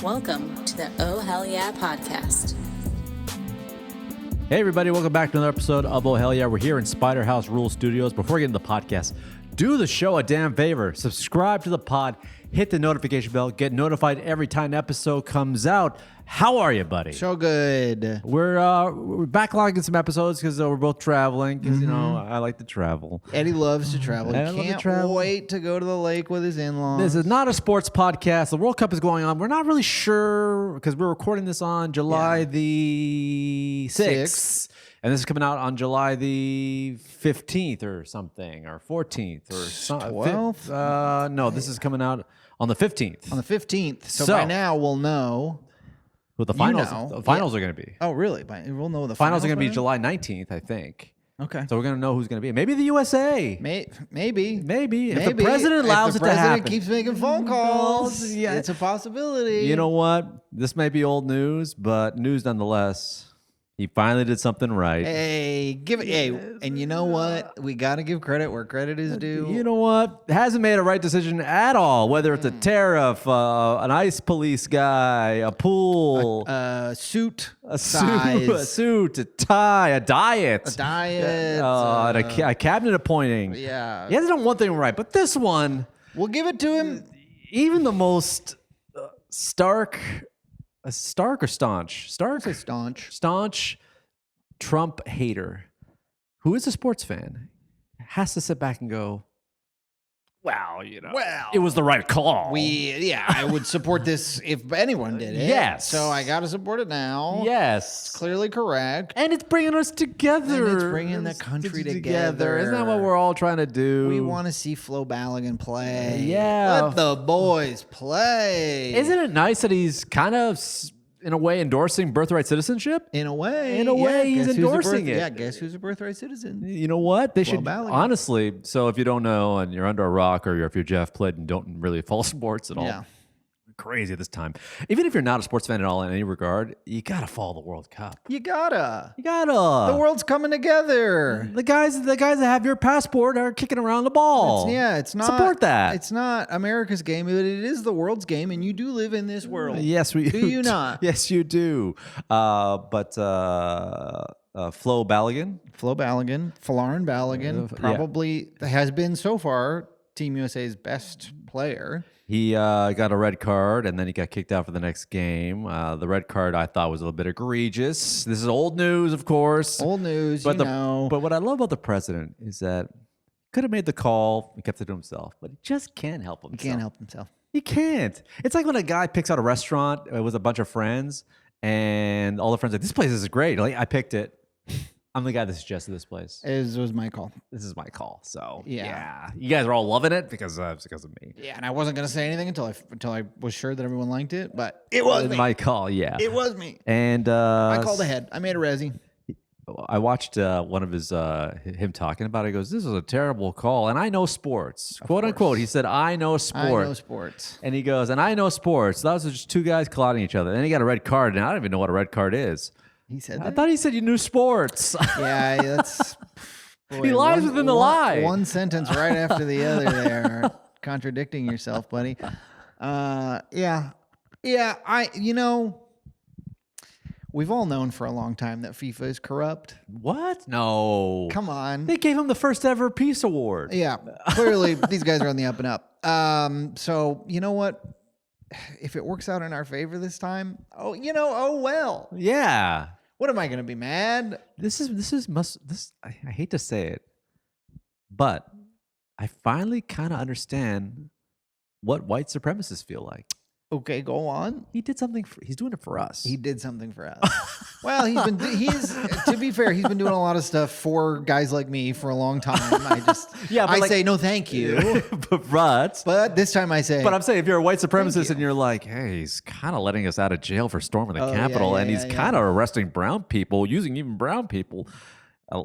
Welcome to the Oh Hell Yeah podcast. Hey everybody, welcome back to another episode of Oh Hell Yeah. We're here in Spider House Rule Studios. Before we get into the podcast, do the show a damn favor. Subscribe to the pod, hit the notification bell, get notified every time an episode comes out. How are you, buddy? So good. We're backlogging some episodes because we're both traveling. Because you know I like to travel. Eddie loves to travel. I He love to can't travel. wait to go to the lake with his in-laws. This is not a sports podcast. The World Cup is going on. We're not really sure because we're recording this on July the 6th. And this is coming out on July the 15th or something, or 14th, or something. 12th? No, this is coming out on the 15th. on the 15th. So, So- by now we'll know. What the You finals, know. the finals are going to be. Oh, really? We'll know the Finals are going to be then? July 19th, I think. Okay. So we're going to know who's going to be. Maybe the USA. Maybe. Maybe. If the president allows if it the to president happen. keeps making phone calls, Yeah. it's a possibility. You know what? This may be old news, but news nonetheless. He finally did something right. Hey, and you know what? We got to give credit where credit is due. You know what? Hasn't made a right decision at all. Whether it's a tariff, an ice police guy, a pool, Suit a size. suit, a tie, a diet, A diet. and a cabinet appointing. Yeah. He hasn't done one thing right, but this one, We'll give it to him. even the most stark or staunch? Stark? Say staunch. Staunch Trump hater who is a sports fan has to sit back and go, well, it was the right call. I would support this if anyone did it. Yes. So I got to support it now. Yes. It's clearly correct. And it's bringing us together. And it's bringing the country together. Isn't that what we're all trying to do? We want to see Flyberg play. Yeah. Let the boys play. Isn't it nice that he's kind of, in a way, endorsing birthright citizenship? In a way. In a way, he's guess who's a endorsing it. Yeah, guess who's a birthright citizen? You know what? They should, Flyberg. honestly, so if you don't know and you're under a rock or if you're Jeff Plitt and don't really follow sports at all, Yeah. crazy at this time. Even if you're not a sports fan at all in any regard, you got to follow the World Cup. You gotta. You got to. The world's coming together. The guys that have your passport are kicking around the ball. It's not. Support that. It's not America's game, but it is the world's game, and you do live in this world. Yes, we Do you not? Yes, you do. But Flo Balogun. Fallon Balogun, Yeah. probably has been so far Team USA's best player. He got a red card, and then he got kicked out for the next game. The red card I thought was a little bit egregious. This is old news, of course. Old news, But but what I love about the president is that he could have made the call and kept it to himself, but he just can't help himself. he can't help himself. He can't. It's like when a guy picks out a restaurant with a bunch of friends, and all the friends are like, this place is great. Like, I picked it. I'm the guy that suggested this place. It was my call. This is my call. So Yeah. you guys are all loving it because it's because of me. Yeah, and I wasn't gonna say anything until I was sure that everyone liked it, but it was It's me. my call. Yeah. It was me. And I called ahead. I made a resi. I watched one of his him talking about it. He goes, "This is a terrible call," and I know sports, quote unquote. He said, "I know sport." I know sports. And he goes, "And I know sports." That was just two guys colliding each other. Then he got a red card, and I don't even know what a red card is. He said I that. thought he said you knew sports. Yeah, that's. He lies within the lie. One sentence right after the other there, contradicting yourself, buddy. Yeah. We've all known for a long time that FIFA is corrupt. What? No. Come on. They gave him the first ever peace award. Yeah, clearly these guys are on the up and up. So you know what? If it works out in our favor this time, oh well. Yeah. What am I going to be mad? I hate to say it, but I finally kind of understand what white supremacists feel like. Okay, go on. He did something. He's doing it for us. He did something for us. Well, to be fair, he's been doing a lot of stuff for guys like me for a long time. I say no thank you. but This time I say. But I'm saying if you're a white supremacist and you're like, hey, he's kind of letting us out of jail for storming the Capitol, and he's kind of arresting brown people, using even brown people.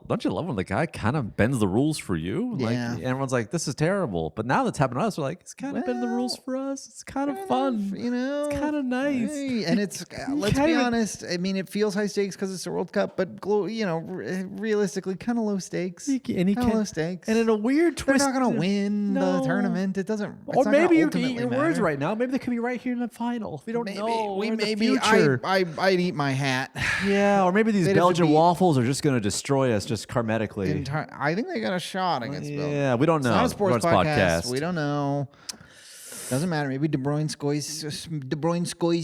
Don't you love when the guy kind of bends the rules for you? Like, Yeah. everyone's like, this is terrible. But now that's happened to us. We're like, it's kind of bending the rules for us. us. It's kind of fun. It's kind of nice. And it's, let's be honest, I mean, it feels high stakes because it's the World Cup, but, realistically, kind of low stakes. Low stakes. And in a weird twist. They're not going to win the tournament. It doesn't. Or maybe you're eating your words right now. Maybe they could be right here in the final. We don't know. I'd eat my hat. Yeah, or maybe these Belgian waffles are just going to destroy us just karmically. I think they got a shot against Belgium. Yeah, we don't know. It's not a sports podcast. We don't know. Doesn't matter. Maybe De Bruyne scores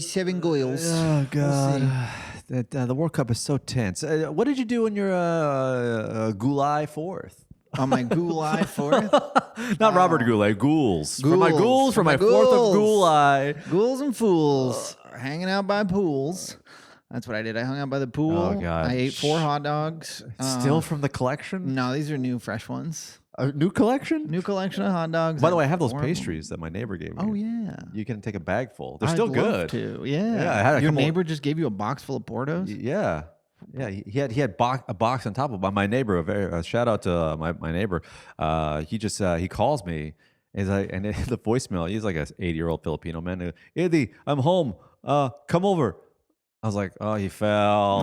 7 goals. Oh God, we'll the World Cup is so tense. What did you do in your Ghouly fourth? On my Ghouly fourth? Not Robert Ghouly, ghouls. For my ghouls, for my fourth of Ghouly. Ghouls and fools, hanging out by pools. That's what I did. I hung out by the pool. Oh God! I ate 4 hot dogs. Still from the collection? No, these are new, fresh ones. A new collection? New collection of hot dogs. By the way, I have those pastries that my neighbor gave me. Oh, yeah. You can take a bag full. They're still good. Too. Yeah. Your neighbor just gave you a box full of Portos? Yeah. Yeah, he had a box on top of my neighbor. A shout out to my neighbor. He calls me. And the voicemail. He's like an 80-year-old Filipino man. Eddie, I'm home. Come over. I was like, oh, he fell.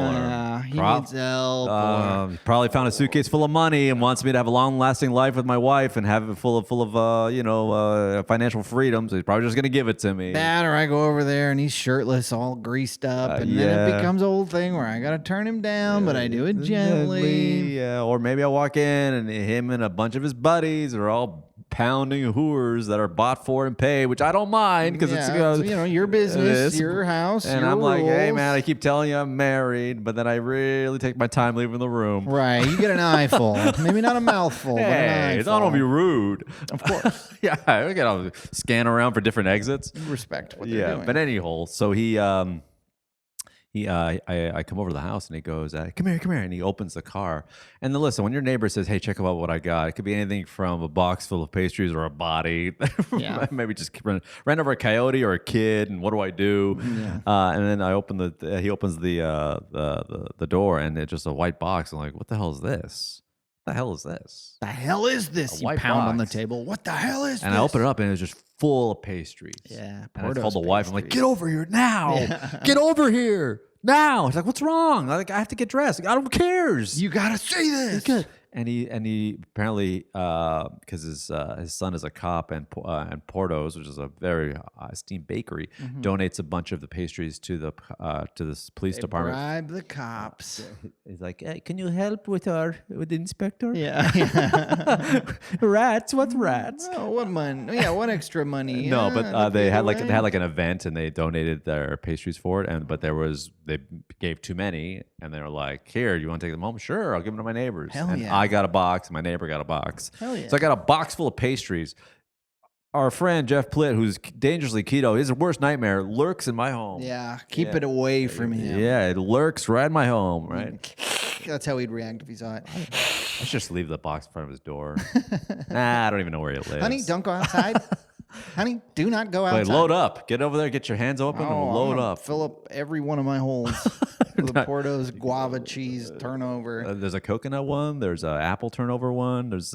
He needs help. He probably found a suitcase full of money and wants me to have a long-lasting life with my wife and have it full of financial freedom. So he's probably just gonna give it to me. That, or I go over there and he's shirtless, all greased up, and then it becomes a whole thing where I gotta turn him down, but I do it gently. Yeah, or maybe I walk in and him and a bunch of his buddies are all pounding whores that are bought for and paid, which I don't mind because it's your business, your house, and your I'm like, rules. hey man, I keep telling you I'm married, but then I really take my time leaving the room. Right, you get an eyeful, maybe not a mouthful, but an eyeful. Don't be rude. Of course. Yeah, I gotta scan around for different exits. Respect what they're doing. But anyhow, so I come over to the house and he goes, come here, and he opens the car. And then listen, when your neighbor says, hey, check out what I got, it could be anything from a box full of pastries or a body. Yeah. Maybe just ran over a coyote or a kid, and what do I do? Yeah. And then he opens the door, and it's just a white box. I'm like, what the hell is this? What the hell is this? The hell is this? You pound on the table. What the hell is this? And I open it up, and it was just full of pastries. Yeah. And I told the wife, I'm like, get over here now. Yeah. Get over here now. She's like, what's wrong? Like, I have to get dressed. Like, I don't cares. You got to see this. And he apparently, because his son is a cop, and Portos, which is a very esteemed bakery, donates a bunch of the pastries to this police department. Bribe the cops. He's like, hey, can you help with the inspector? Yeah. Rats? What's rats? Oh, what money? Yeah, what extra money? No, but they had an event, and they donated their pastries for it, but they gave too many, and they were like, here, you want to take them home? Sure, I'll give them to my neighbors. Hell and yeah. I got a box. My neighbor got a box. Hell yeah. So I got a box full of pastries. Our friend Jeff Plitt, who's dangerously keto, his worst nightmare lurks in my home. Yeah, keep it away from him. Yeah, it lurks right in my home, right? That's how he'd react if he saw it. Let's just leave the box in front of his door. I don't even know where he lives. Honey, don't go outside. Honey, do not go outside. Wait, load up. Get over there, get your hands open, and load up. Fill up every one of my holes with the Portos guava cheese turnover. There's a coconut one. There's an apple turnover one. There's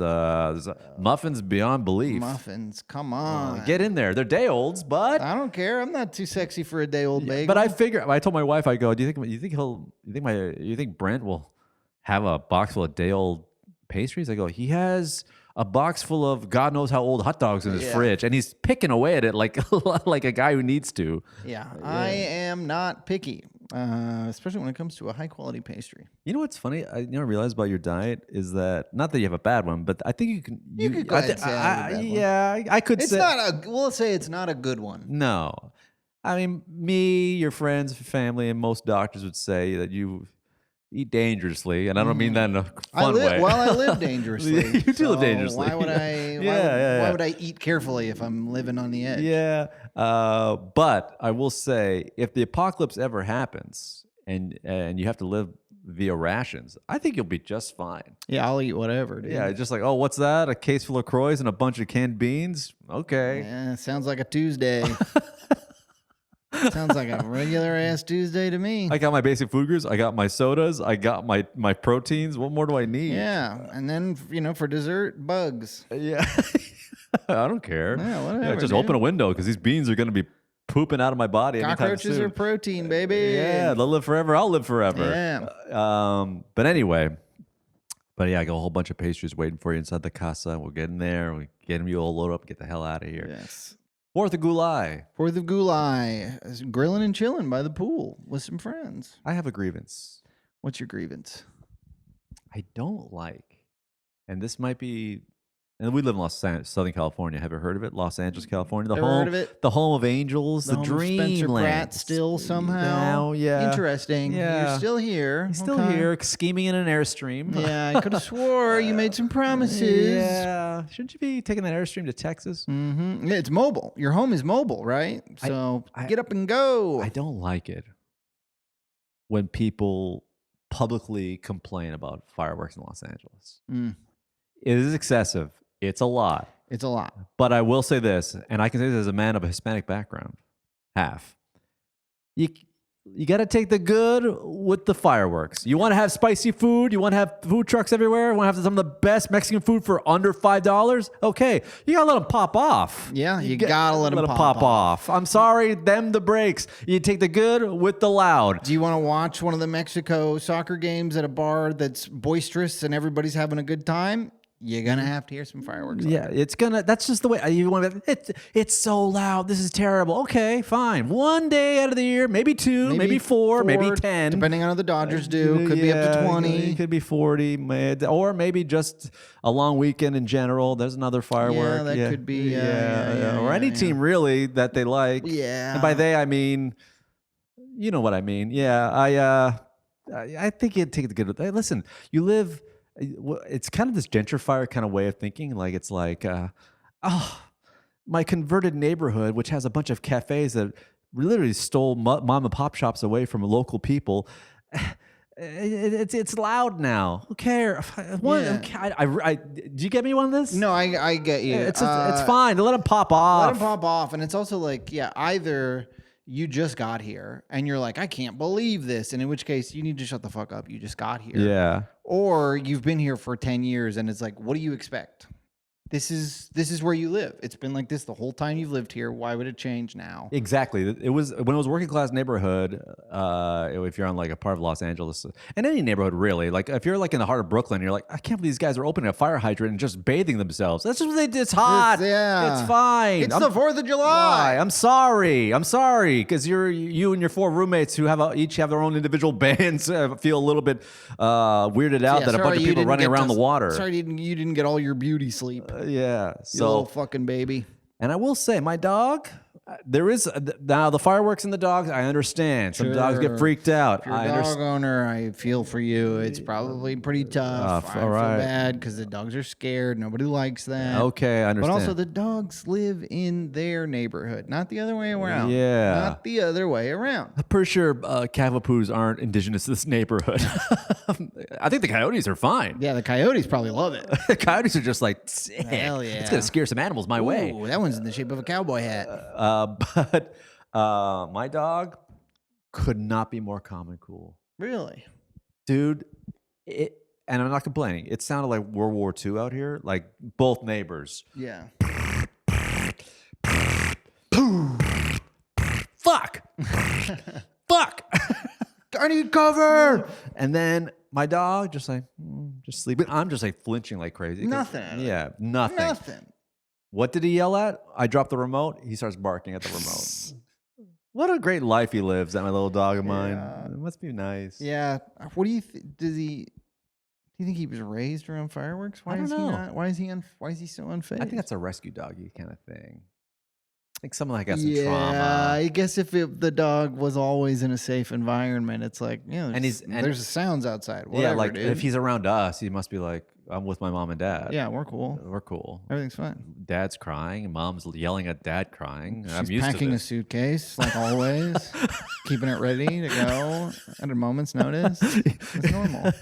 muffins beyond belief. Muffins, come on. Get in there. They're day olds, but I don't care. I'm not too sexy for a day old bagel. But I told my wife, I go, do you think Brent will have a box full of day old pastries? I go, he has a box full of God knows how old hot dogs in his fridge, and he's picking away at it like like a guy who needs to. Yeah, I am not picky, especially when it comes to a high quality pastry. You know what's funny? I realized about your diet is that not that you have a bad one, but I think you can. You could go ahead and say I have a bad one. I could. We'll say it's not a good one. No, I mean me, your friends, family, and most doctors would say that you eat dangerously, and I don't mean that in a fun way. Well, I live dangerously. You do live dangerously. Why would I? Why would I eat carefully if I'm living on the edge? Yeah, but I will say, if the apocalypse ever happens, and you have to live via rations, I think you'll be just fine. Yeah, I'll eat whatever, dude. Yeah, just like, oh, what's that? A case full of Croix and a bunch of canned beans? Okay. Yeah, sounds like a Tuesday. Sounds like a regular ass Tuesday to me. I got my basic food groups. I got my sodas. I got my proteins. What more do I need? Yeah, and then for dessert, bugs. Yeah. I don't care. Yeah, whatever. Just dude. open a window because these beans are going to be pooping out of my body. Cockroaches are protein, baby. Yeah, they'll live forever. I'll live forever. Yeah. But anyway, I got a whole bunch of pastries waiting for you inside the casa. We'll get in there. We get you all loaded up. Get the hell out of here. Yes. 4th of Ghouly. 4th of Ghouly. Grilling and chilling by the pool with some friends. I have a grievance. What's your grievance? I don't like, and this might be, and we live in Southern California. Have you heard of it? Los Angeles, California. Never heard of it. The home of angels, the home of dreamland. Spencer Pratt still somehow. Now, yeah. Interesting. Yeah. You're still here. He's still here, scheming in an Airstream. Yeah, I could have swore you made some promises. Yeah. Shouldn't you be taking that Airstream to Texas? Mm-hmm. Yeah, it's mobile. Your home is mobile, right? So get up and go. I don't like it when people publicly complain about fireworks in Los Angeles. It is excessive. It's a lot. It's a lot. But I will say this, and I can say this as a man of a Hispanic background, half. You got to take the good with the fireworks. You want to have spicy food? You want to have food trucks everywhere? You want to have some of the best Mexican food for under $5? Okay. You got to let them pop off. Yeah, you got to let them pop off. I'm sorry, them the breaks. You take the good with the loud. Do you want to watch one of the Mexico soccer games at a bar that's boisterous and everybody's having a good time? You're going to have to hear some fireworks. Yeah, that's just the way you want to. It's so loud. This is terrible. Okay, fine. One day out of the year, maybe two, maybe four, maybe 10. Depending on how the Dodgers do. Could be up to 20. It could be 40. Or maybe just a long weekend in general. There's another firework. Yeah, that could be. Or any team really that they like. Yeah. And by they, I mean, you know what I mean. Yeah, I think you'd take the good. Listen, you live... It's kind of this gentrifier kind of way of thinking. Like it's like, my converted neighborhood, which has a bunch of cafes that literally stole mom and pop shops away from local people. It's loud now. Who cares? Do you get me one of this? No, I get you. It's fine. Let them pop off. Let them pop off, and it's also like, either you just got here and you're like, I can't believe this, and in which case you need to shut the fuck up. You just got here. Yeah. Or you've been here for 10 years and it's like, what do you expect? This is where you live. It's been like this the whole time you've lived here. Why would it change now? Exactly. It was when it was working class neighborhood. If you're on like a part of Los Angeles, and any neighborhood really, like if you're like in the heart of Brooklyn, you're like, I can't believe these guys are opening a fire hydrant and just bathing themselves. That's just what they did. It's hot. It's fine. It's the 4th of July. I'm sorry, because you and your 4 roommates who each have their own individual bands feel a little bit weirded out that a bunch of people running around the water. Sorry, you didn't get all your beauty sleep. Yeah, you little fucking baby. And I will say, my dog, there is now the fireworks and the dogs. I understand. Some dogs get freaked out. If you're a dog owner, I feel for you. It's probably pretty tough. I feel bad because the dogs are scared. Nobody likes that. Okay, I understand. But also, the dogs live in their neighborhood, not the other way around. Yeah, not the other way around. I'm pretty sure Cavapoos aren't indigenous to this neighborhood. I think the coyotes are fine. Yeah, the coyotes probably love it. The coyotes are just like, hell yeah, it's gonna scare some animals my way. That one's in the shape of a cowboy hat. But my dog could not be more calm and cool. Really? Dude, and I'm not complaining. It sounded like World War II out here, like both neighbors. Yeah. Fuck! Fuck! I need cover! And then my dog just like, just sleeping. I'm just like flinching like crazy. Nothing. Yeah, nothing. What did he yell at? I dropped the remote. He starts barking at the remote. What a great life he lives, that my little dog of mine. It must be nice. Yeah. What do you do you think he was raised around fireworks? I don't know. Why is he so unfazed? I think that's a rescue doggy kind of thing. I think someone like got some trauma. trauma. I guess if the dog was always in a safe environment, it's like, there's sounds outside. Whatever, yeah, like dude. if he's around us, he must be like, I'm with my mom and dad. Yeah, we're cool. We're cool. Everything's fine. Dad's crying, and mom's yelling at dad crying. I'm She's used packing to a suitcase, like always, keeping it ready to go at a moment's notice. It's normal.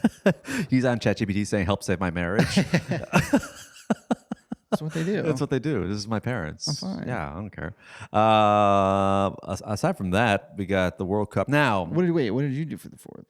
He's on ChatGPT saying, help save my marriage. That's what they do. That's what they do. This is my parents. I'm fine. Yeah, I don't care. Aside from that, we got the World Cup. Now, what did you do for the 4th?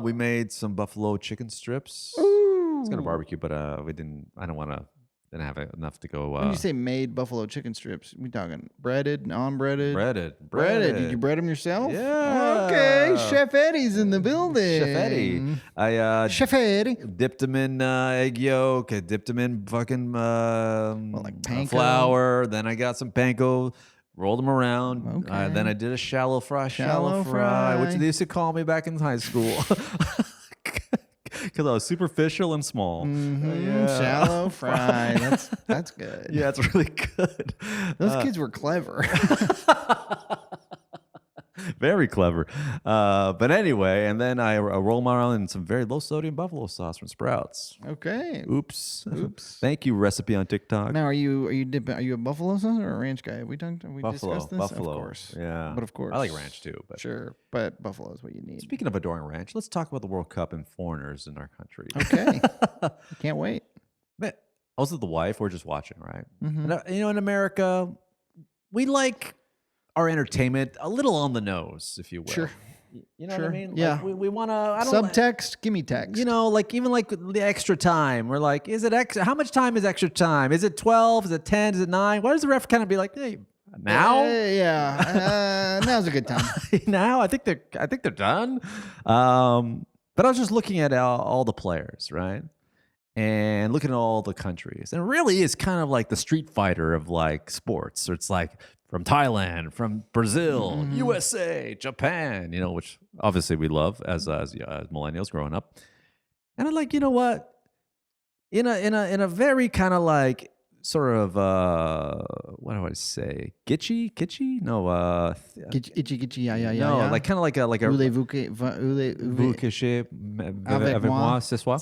We made some buffalo chicken strips. Ooh. It's gonna barbecue, but we didn't. I don't want to Didn't have enough to go. When you say made buffalo chicken strips, we talking breaded, non-breaded? Breaded. Did you bread them yourself? Yeah. Okay, Chef Eddie's in the building. Chef Eddie. I Chef Eddie. dipped them in egg yolk. I dipped them in fucking like panko? flour. Then I got some panko. Rolled them around. Okay. Then I did a shallow fry, which they used to call me back in high school. Because I was superficial and small. Shallow fry. That's good. Yeah, it's really good. Those kids were clever. Very clever. But anyway, and then I roll them around in some very low sodium buffalo sauce from Sprouts. Okay. Oops. Thank you, recipe on TikTok. Now, are you a buffalo sauce or a ranch guy? Have we Buffalo, discussed this? Buffalo. Of course. Yeah. But of course. I like ranch too. But Sure. But buffalo is what you need. speaking of adoring ranch, let's talk about the World Cup and foreigners in our country. Okay. Can't wait. Man, I was with the wife. We're just watching, right? Mm-hmm. And, in America, we like our entertainment a little on the nose, if you will. Sure. You know what I mean? Yeah. Like we want to. Subtext, give me text. Even the extra time. We're like, is it extra? How much time is extra time? Is it 12? Is it 10? Is it 9? Why does the ref kind of be like, hey, now? Now's a good time. Now I think they're done. But I was just looking at all the players, right? And looking at all the countries, and it really is kind of like the Street Fighter of like sports. So it's like from Thailand, from Brazil, USA, Japan, which obviously we love as millennials growing up. And I'm like, you know what? In a very kind of like sort of what do I say? Kitschy? No, Itchy, yeah. no, like kind of like a Vous couchez avec moi ce soir.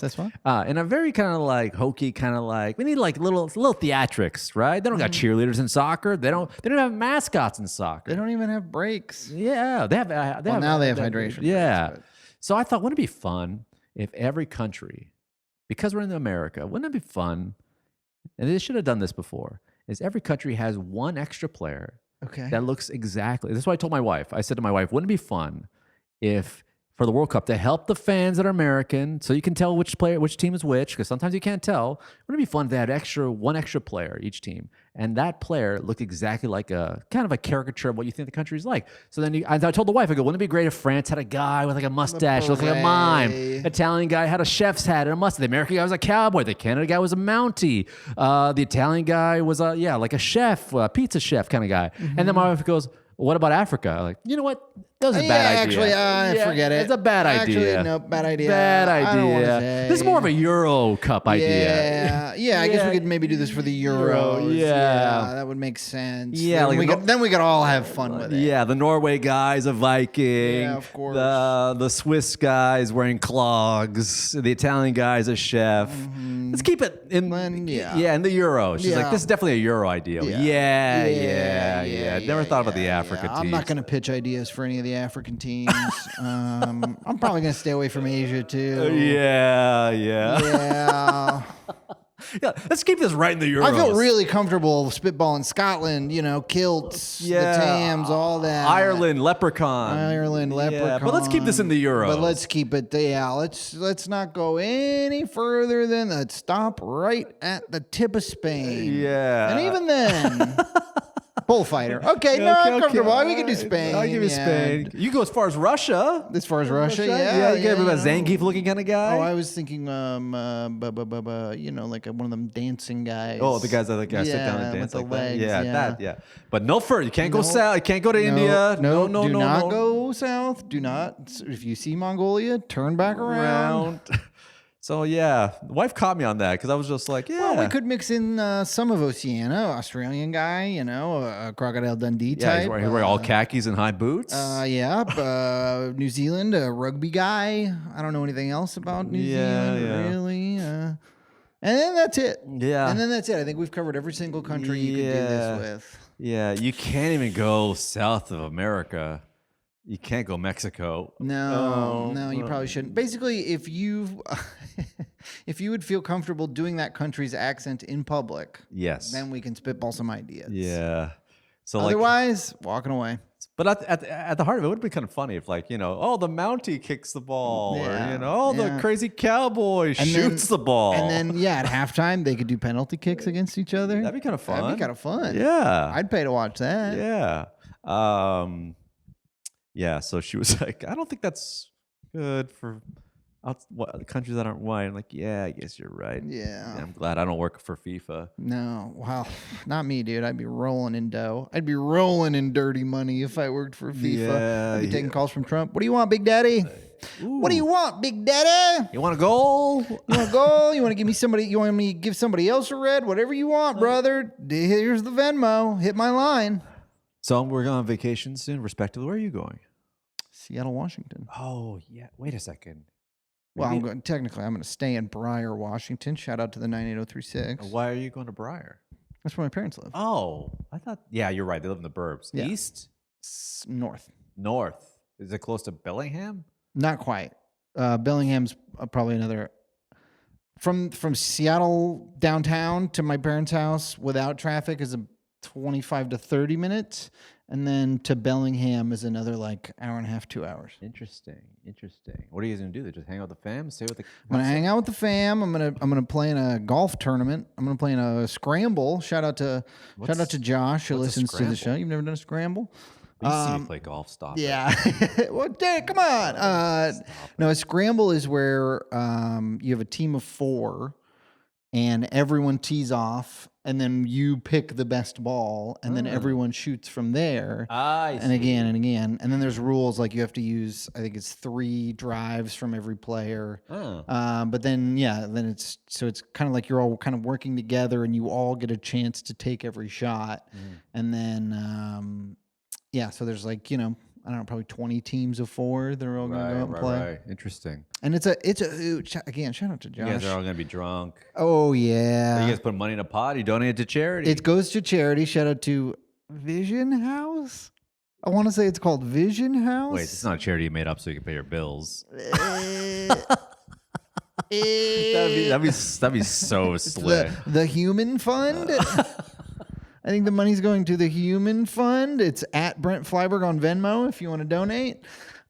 In a very kind of like hokey, kind of like we need like little theatrics, right? They don't got cheerleaders in soccer. They don't have mascots in soccer. They don't even have breaks. Yeah, they have. Now they have hydration. Yeah. Breaks, So I thought, wouldn't it be fun if every country, because we're in America, wouldn't it be fun? And they should have done this before. Is every country has one extra player that looks exactly. That's why I told my wife. I said to my wife, wouldn't it be fun if for the World Cup to help the fans that are American, so you can tell which team is which, because sometimes you can't tell. Wouldn't it be fun if they had one extra player each team, and that player looked exactly like a kind of a caricature of what you think the country's like? So then I told the wife, I go, wouldn't it be great if France had a guy with like a mustache, looked like a mime? Italian guy had a chef's hat and a mustache. The American guy was a cowboy. The Canada guy was a Mountie. The Italian guy was like a chef, a pizza chef kind of guy. And then my wife goes, what about Africa? I'm like, you know what? That was a bad idea. Actually, forget it. It's a bad idea. Actually, no, bad idea. Bad I don't wanna idea. say. This is more of a Euro Cup idea. Yeah. I guess we could maybe do this for the Euros. Yeah. That would make sense. Yeah, then we could all have fun with it. Yeah, the Norway guy's a Viking. Yeah, of course. The Swiss guy's wearing clogs. The Italian guy's a chef. Let's keep it in. In the Euros. She's like, this is definitely a Euro idea. Yeah. Never thought about the Africa teams. I'm not going to pitch ideas for any of the African teams. I'm probably going to stay away from Asia too. Yeah. Let's keep this right in the Euros. I feel really comfortable spitballing Scotland, kilts, the Tams, all that. Ireland, leprechaun. Yeah, but let's keep this in the Euros. But let's keep it, let's not go any further than let's stop right at the tip of Spain. Yeah. And even then... Bullfighter. Okay, I'm comfortable. We can do Spain. I'll give you Spain. You go as far as Russia. As far as Russia, You get a Zangief looking kind of guy. Oh, I was thinking, like one of them dancing guys. Oh, the guys that sit down and dance with like the legs, that. Yeah. But no further. You can't go south. You can't go to India. No. Do not go south. Do not. If you see Mongolia, turn back around. So the wife caught me on that because I was just like, Well, we could mix in some of Oceania, Australian guy, a Crocodile Dundee type. He's wearing all khakis and high boots. New Zealand, a rugby guy. I don't know anything else about New Zealand, really. And then that's it. Yeah. And then that's it. I think we've covered every single country you could do this with. Yeah, you can't even go south of America. You can't go Mexico. No, you probably shouldn't. Basically, if you would feel comfortable doing that country's accent in public, yes, then we can spitball some ideas. Yeah. So otherwise, walking away. But at the heart of it would be kind of funny if, like, the Mountie kicks the ball, or the crazy cowboy shoots the ball, and then at halftime they could do penalty kicks against each other. That'd be kind of fun. Yeah, I'd pay to watch that. Yeah. So she was like, I don't think that's good for countries that aren't white. I'm like, yeah, I guess you're right. Yeah. I'm glad I don't work for FIFA. No, wow, not me, dude. I'd be rolling in dough. I'd be rolling in dirty money if I worked for FIFA. Yeah, I'd be taking calls from Trump. What do you want, Big Daddy? What do you want, Big Daddy? You want a goal? You want a goal? You want to give me somebody? You want me to give somebody else a red? Whatever you want, brother. Here's the Venmo. Hit my line. So we're going on vacation soon, respectively. Where are you going? Seattle, Washington. Oh, yeah. Wait a second. Well, I'm going to stay in Briar, Washington. Shout out to the 98036. Why are you going to Briar? That's where my parents live. Oh, I thought. Yeah, you're right. They live in the burbs. Yeah. East? North. North. Is it close to Bellingham? Not quite. Bellingham's probably another. From Seattle downtown to my parents' house without traffic is a 25 to 30 minutes. And then to Bellingham is another like hour and a half, 2 hours. Interesting. What are you guys gonna do? They just hang out with the fam, stay with the. I'm gonna hang out with the fam. I'm gonna play in a golf tournament. I'm gonna play in a scramble. Shout out to Josh who listens to the show. You've never done a scramble? I see you play golf. Stop. Yeah. Well, Dick, come on. No, a scramble is where you have a team of 4, and everyone tees off. And then you pick the best ball, and then everyone shoots from there. And again and again. And then there's rules like you have to use, I think it's 3 drives from every player. But then, it's kind of like you're all kind of working together, and you all get a chance to take every shot. And then, so there's like, I don't know, probably 20 teams of 4 that are all going to go out and play. Right. Interesting. And it's a again, shout out to Josh. You guys are all going to be drunk. Oh, yeah. So you guys put money in a pot? You donate it to charity? It goes to charity. Shout out to Vision House. I want to say it's called Vision House. Wait, it's not a charity you made up so you can pay your bills. That'd be so slick. The Human Fund. I think the money's going to the Human Fund. It's at Brent Flyberg on Venmo if you want to donate.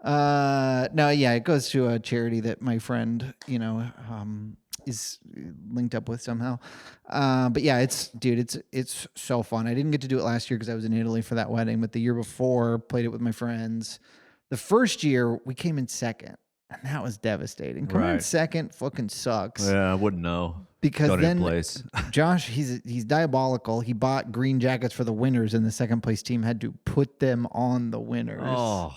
It goes to a charity that my friend, is linked up with somehow. But yeah, it's so fun. I didn't get to do it last year because I was in Italy for that wedding, but the year before, played it with my friends. The first year, we came in second, and that was devastating. Coming in second fucking sucks. Yeah, I wouldn't know. Because then Josh, he's diabolical. He bought green jackets for the winners, and the second place team had to put them on the winners. Oh.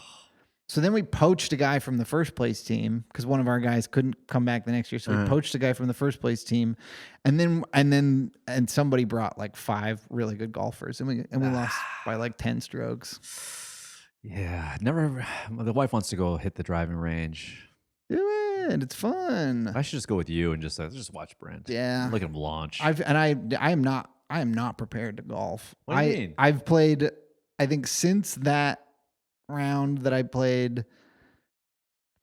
So then we poached a guy from the first place team because one of our guys couldn't come back the next year. So we poached a guy from the first place team, and somebody brought like 5 really good golfers, and we lost by like 10 strokes. Yeah, never. The wife wants to go hit the driving range. Do it. It's fun. I should just go with you and just watch Brent. Yeah, look at him launch. I am not prepared to golf. What do you mean? I've played. I think since that round that I played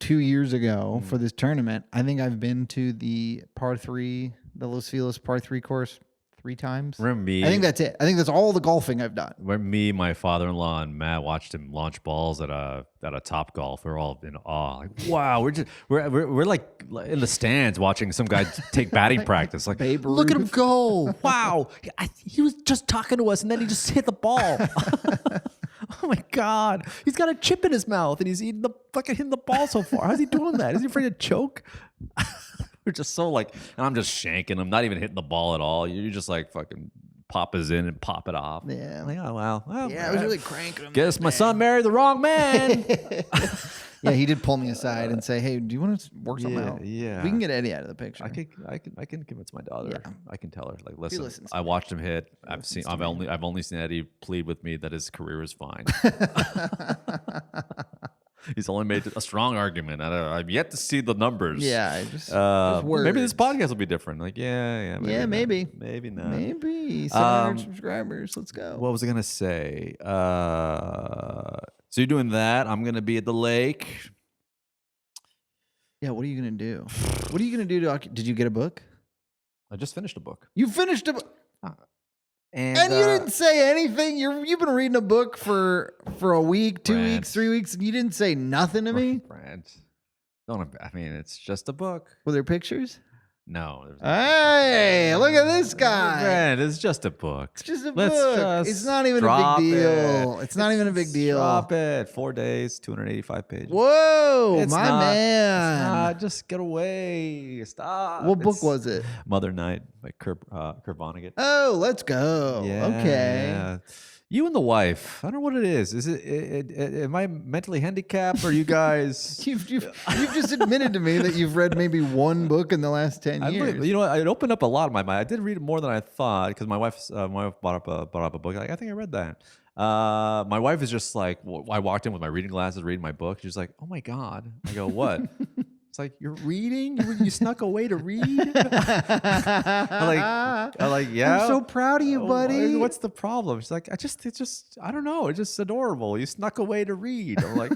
2 years ago for this tournament, I think I've been to the par 3, the Los Feliz par 3 course 3 times. Remember me? I think that's it. I think that's all the golfing I've done. Where me, my father-in-law, and Matt watched him launch balls at a Top Golf. We're all in awe. Like, wow, we're like in the stands watching some guy take batting practice. Like, Babe look at him Ruth. go! Wow, he was just talking to us, and then he just hit the ball. Oh my God, he's got a chip in his mouth, and he's hitting the ball so far. How's he doing that? Is he afraid to choke? We're just so like, and I'm just shanking him, not even hitting the ball at all. You just like fucking pop us in and pop it off. Yeah. Like, oh wow. Well, Yeah, I was really cranking him. Guess my son married the wrong man. Yeah, he did pull me aside and say, "Hey, do you want to work something out? Yeah, we can get Eddie out of the picture." I can convince my daughter. Yeah. I can tell her, like, listen, listens I watched him hit. I've only seen Eddie plead with me that his career is fine. He's only made a strong argument. I've yet to see the numbers. Yeah, maybe this podcast will be different. Like, maybe maybe not. Maybe 700 subscribers. Let's go. What was I gonna say? So you're doing that. I'm gonna be at the lake. Yeah. What are you gonna do? What are you gonna do? Did you get a book? I just finished a book. You finished a book. And you didn't say anything. You've been reading a book for a week, 2 weeks, 3 weeks, and you didn't say nothing to me. Brent, it's just a book. Were there pictures? No. Hey, look at this guy. Brent, it's just a book. It's just a book. It's not even a big deal. It's not even a big deal. Drop it. 4 days, 285 pages. Whoa, man. It's not. Just get away. Stop. What book was it? Mother Night by Kurt Vonnegut. Oh, let's go. Yeah, okay. Yeah. You and the wife. I don't know what it is. Is it? Am I mentally handicapped? Or you guys? You've just admitted to me that you've read maybe one book in the last 10 years. You know, it opened up a lot of my mind. I did read more than I thought because my wife brought up a book. Like, I think I read that. My wife is just like, I walked in with my reading glasses, reading my book. She's like, "Oh my God!" I go, "What?" It's like, "You're reading? You snuck away to read?" I'm like, "Yeah." I'm so proud of you, buddy. What's the problem? She's like, I don't know. It's just adorable. You snuck away to read. I'm like,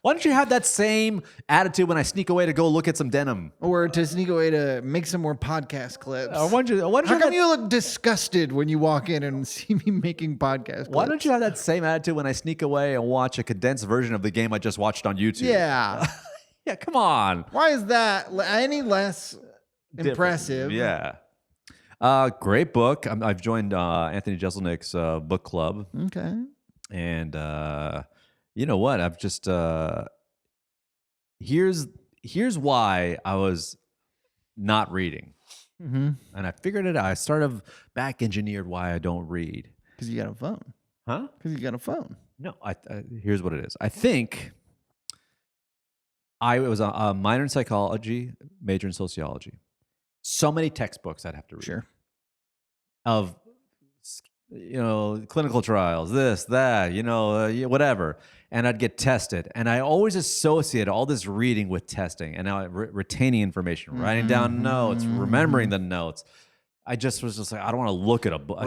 why don't you have that same attitude when I sneak away to go look at some denim? Or to sneak away to make some more podcast clips. How come you look disgusted when you walk in and see me making podcast clips? Why don't you have that same attitude when I sneak away and watch a condensed version of the game I just watched on YouTube? Yeah. Yeah, come on. Why is that any less impressive? Yeah. Great book. I've joined Anthony Jeselnik's book club. Okay. And you know what? I've just here's why I was not reading, and I figured it out. I sort of back engineered why I don't read. Because you got a phone, huh? Because you got a phone. No, here's what it is. I think I was a minor in psychology, major in sociology. So many textbooks I'd have to read. Sure. Of clinical trials, this, that, whatever. And I'd get tested. And I always associated all this reading with testing and now retaining information, writing down notes, remembering the notes. I just was just like, I don't want to look at a book.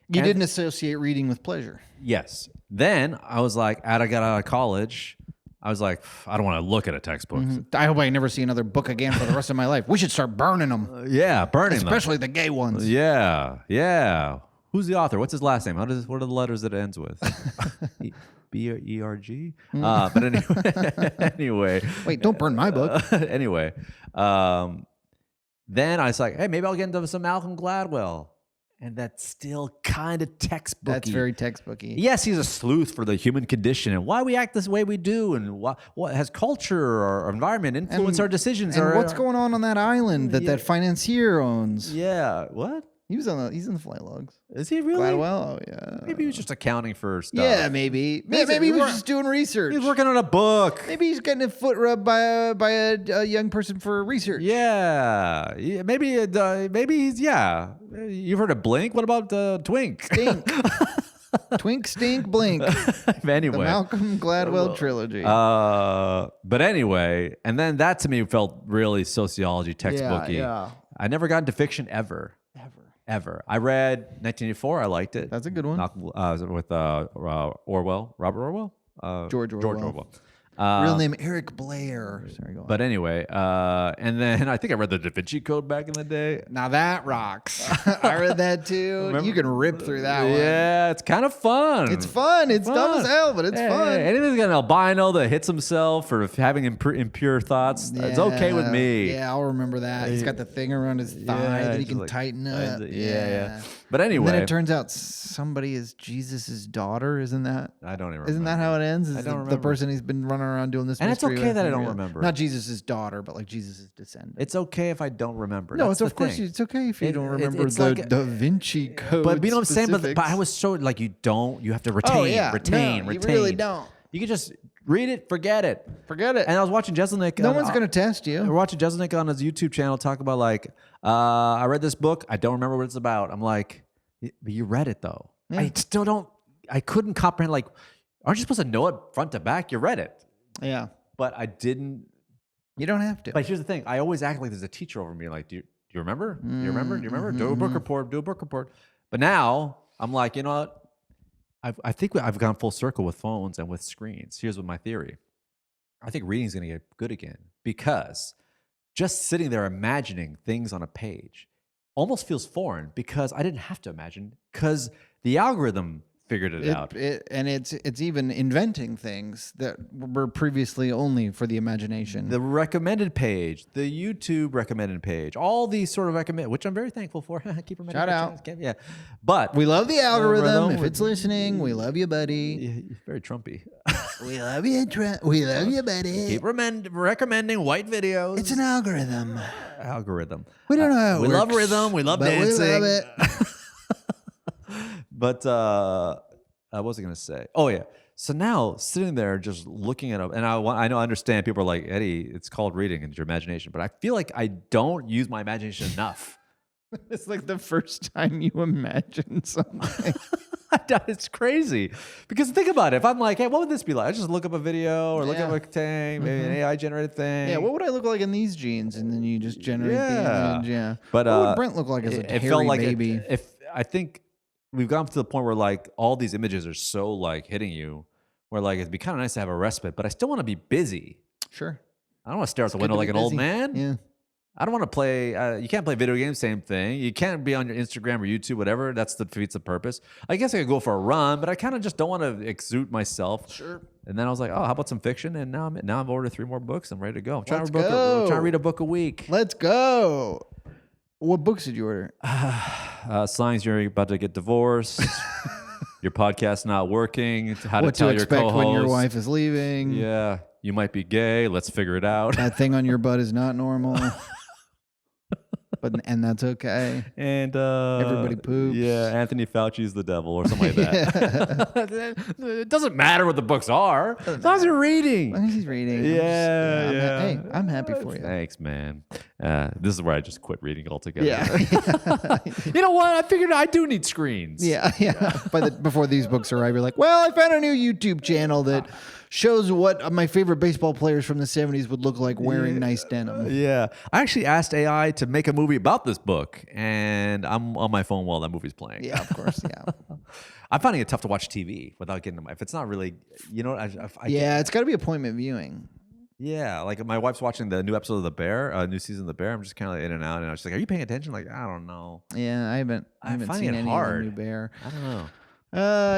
You didn't associate reading with pleasure. Yes. Then I was like, I got out of college. I was like, I don't want to look at a textbook. I hope I never see another book again for the rest of my life. We should start burning them. Burning them. Especially the gay ones. Yeah. Who's the author? What's his last name? What are the letters that it ends with? B-E-R-G? But anyway. Wait, don't burn my book. Anyway. Then I was like, hey, maybe I'll get into some Malcolm Gladwell. And that's still kind of textbooky. That's very textbooky. Yes, he's a sleuth for the human condition and why we act this way we do, and what has culture or environment influenced our decisions. And what's going on that island that financier owns? Yeah, what? He's in the flight logs. Is he really? Gladwell? Oh, yeah. Maybe he was just accounting for stuff. Yeah, maybe. Maybe he was just doing research. He's working on a book. Maybe he's getting a foot rubbed by a young person for research. Yeah. Maybe he's, yeah. You've heard of Blink? What about Twink? Stink. Twink, Stink, Blink. Anyway. The Malcolm Gladwell trilogy. But anyway, and then that to me felt really sociology textbooky. Yeah. I never got into fiction ever. I read 1984. I liked it. That's a good one. With Orwell, Robert Orwell, George Orwell. Real name Eric Blair. Sorry, go on. But anyway, and then I think I read the Da Vinci Code back in the day. Now that rocks. I read that too. You can rip through that one. Yeah, it's kind of fun. It's fun. It's dumb as hell, but it's fun. Anything's got an albino that hits himself for having impure thoughts, it's okay with me. Yeah, I'll remember that. He's got the thing around his thigh that he can tighten up. Yeah. But anyway. And then it turns out somebody is Jesus' daughter. Isn't that? I don't even remember. Isn't that how it ends? I don't remember. The person he's been running around doing this. And it's okay that I don't with. remember. Not Jesus' daughter, but like Jesus' descendant. It's okay if I don't remember. No, That's it's of course thing. it's okay if you don't remember it's the like Da Vinci Code. But you know what I'm saying? But I was so like you have to retain, retain. You really don't. You can just read it, forget it. And I was watching Jeselnik. No one's going to test you. We're watching Jeselnik on his YouTube channel talk about like, I read this book. I don't remember what it's about. I'm like, but you read it though. Yeah. I still don't. I couldn't comprehend. Like, aren't you supposed to know it front to back? You read it. Yeah. But I didn't. You don't have to. But here's the thing. I always act like there's a teacher over me. Like, do you remember? Do you remember? Do you remember? Do a book report. Do a book report. But now I'm like, you know what? I think I've gone full circle with phones and with screens. Here's what my theory. I think reading is going to get good again because just sitting there imagining things on a page almost feels foreign because I didn't have to imagine because the algorithm figured it out. And it's even inventing things that were previously only for the imagination. The recommended page, the YouTube recommended page, all these sort of recommend, which I'm very thankful for. Keep reminding Shout me, out. yeah, but We love the algorithm. If it's listening, we love you, buddy. Yeah, very Trumpy. We love you, we love you, buddy. Keep recommending white videos. It's an algorithm. Algorithm. We don't know how it we works, love rhythm. We love but dancing. we love it. But what was I going to say? Oh yeah. So now sitting there just looking at it, and I understand people are like, Eddie, it's called reading and your imagination, but I feel like I don't use my imagination enough. It's like the first time you imagine something. It's crazy because think about it. If I'm like, hey, what would this be like? I just look up a video or look up a thing, maybe an AI generated thing. Yeah, what would I look like in these jeans? And then you just generate the image. Yeah, but what would Brent look like as a hairy felt like baby? I think we've gotten to the point where like all these images are so like hitting you, where like it'd be kind of nice to have a respite, but I still want to be busy. Sure. I don't want to stare out the window like an old man. Yeah. I don't want to play. You can't play video games. Same thing. You can't be on your Instagram or YouTube, whatever. That's defeats the purpose. I guess I could go for a run, but I kind of just don't want to exude myself. Sure. And then I was like, oh, how about some fiction? And now I've ordered 3 more books. I'm ready to go. I'm trying Let's to go. trying to read a book a week. Let's go. What books did you order? Signs you're about to get divorced. Your podcast not working. How to What tell to your expect co-host when your wife is leaving. Yeah, you might be gay. Let's figure it out. That thing on your butt is not normal. And that's okay. And Everybody poops. Yeah, Anthony Fauci's the devil or something like that. It doesn't matter what the books are. As long as you're reading. As long as he's reading. Yeah. I'm happy for you. Thanks, man. This is where I just quit reading altogether. Yeah. You know what? I figured I do need screens. Yeah. Before these books arrive, you're like, well, I found a new YouTube channel that shows what my favorite baseball players from the 70s would look like wearing nice denim. Yeah. I actually asked AI to make a movie about this book, and I'm on my phone while that movie's playing. Yeah, of course. Yeah. I'm finding it tough to watch TV without getting them. If it's not really, It's got to be appointment viewing. Yeah, like my wife's watching the new episode of The Bear, new season of The Bear. I'm just kind of in and out, and I was like, "Are you paying attention?" Like, I don't know. Yeah, I haven't seen any of the new Bear. I don't know.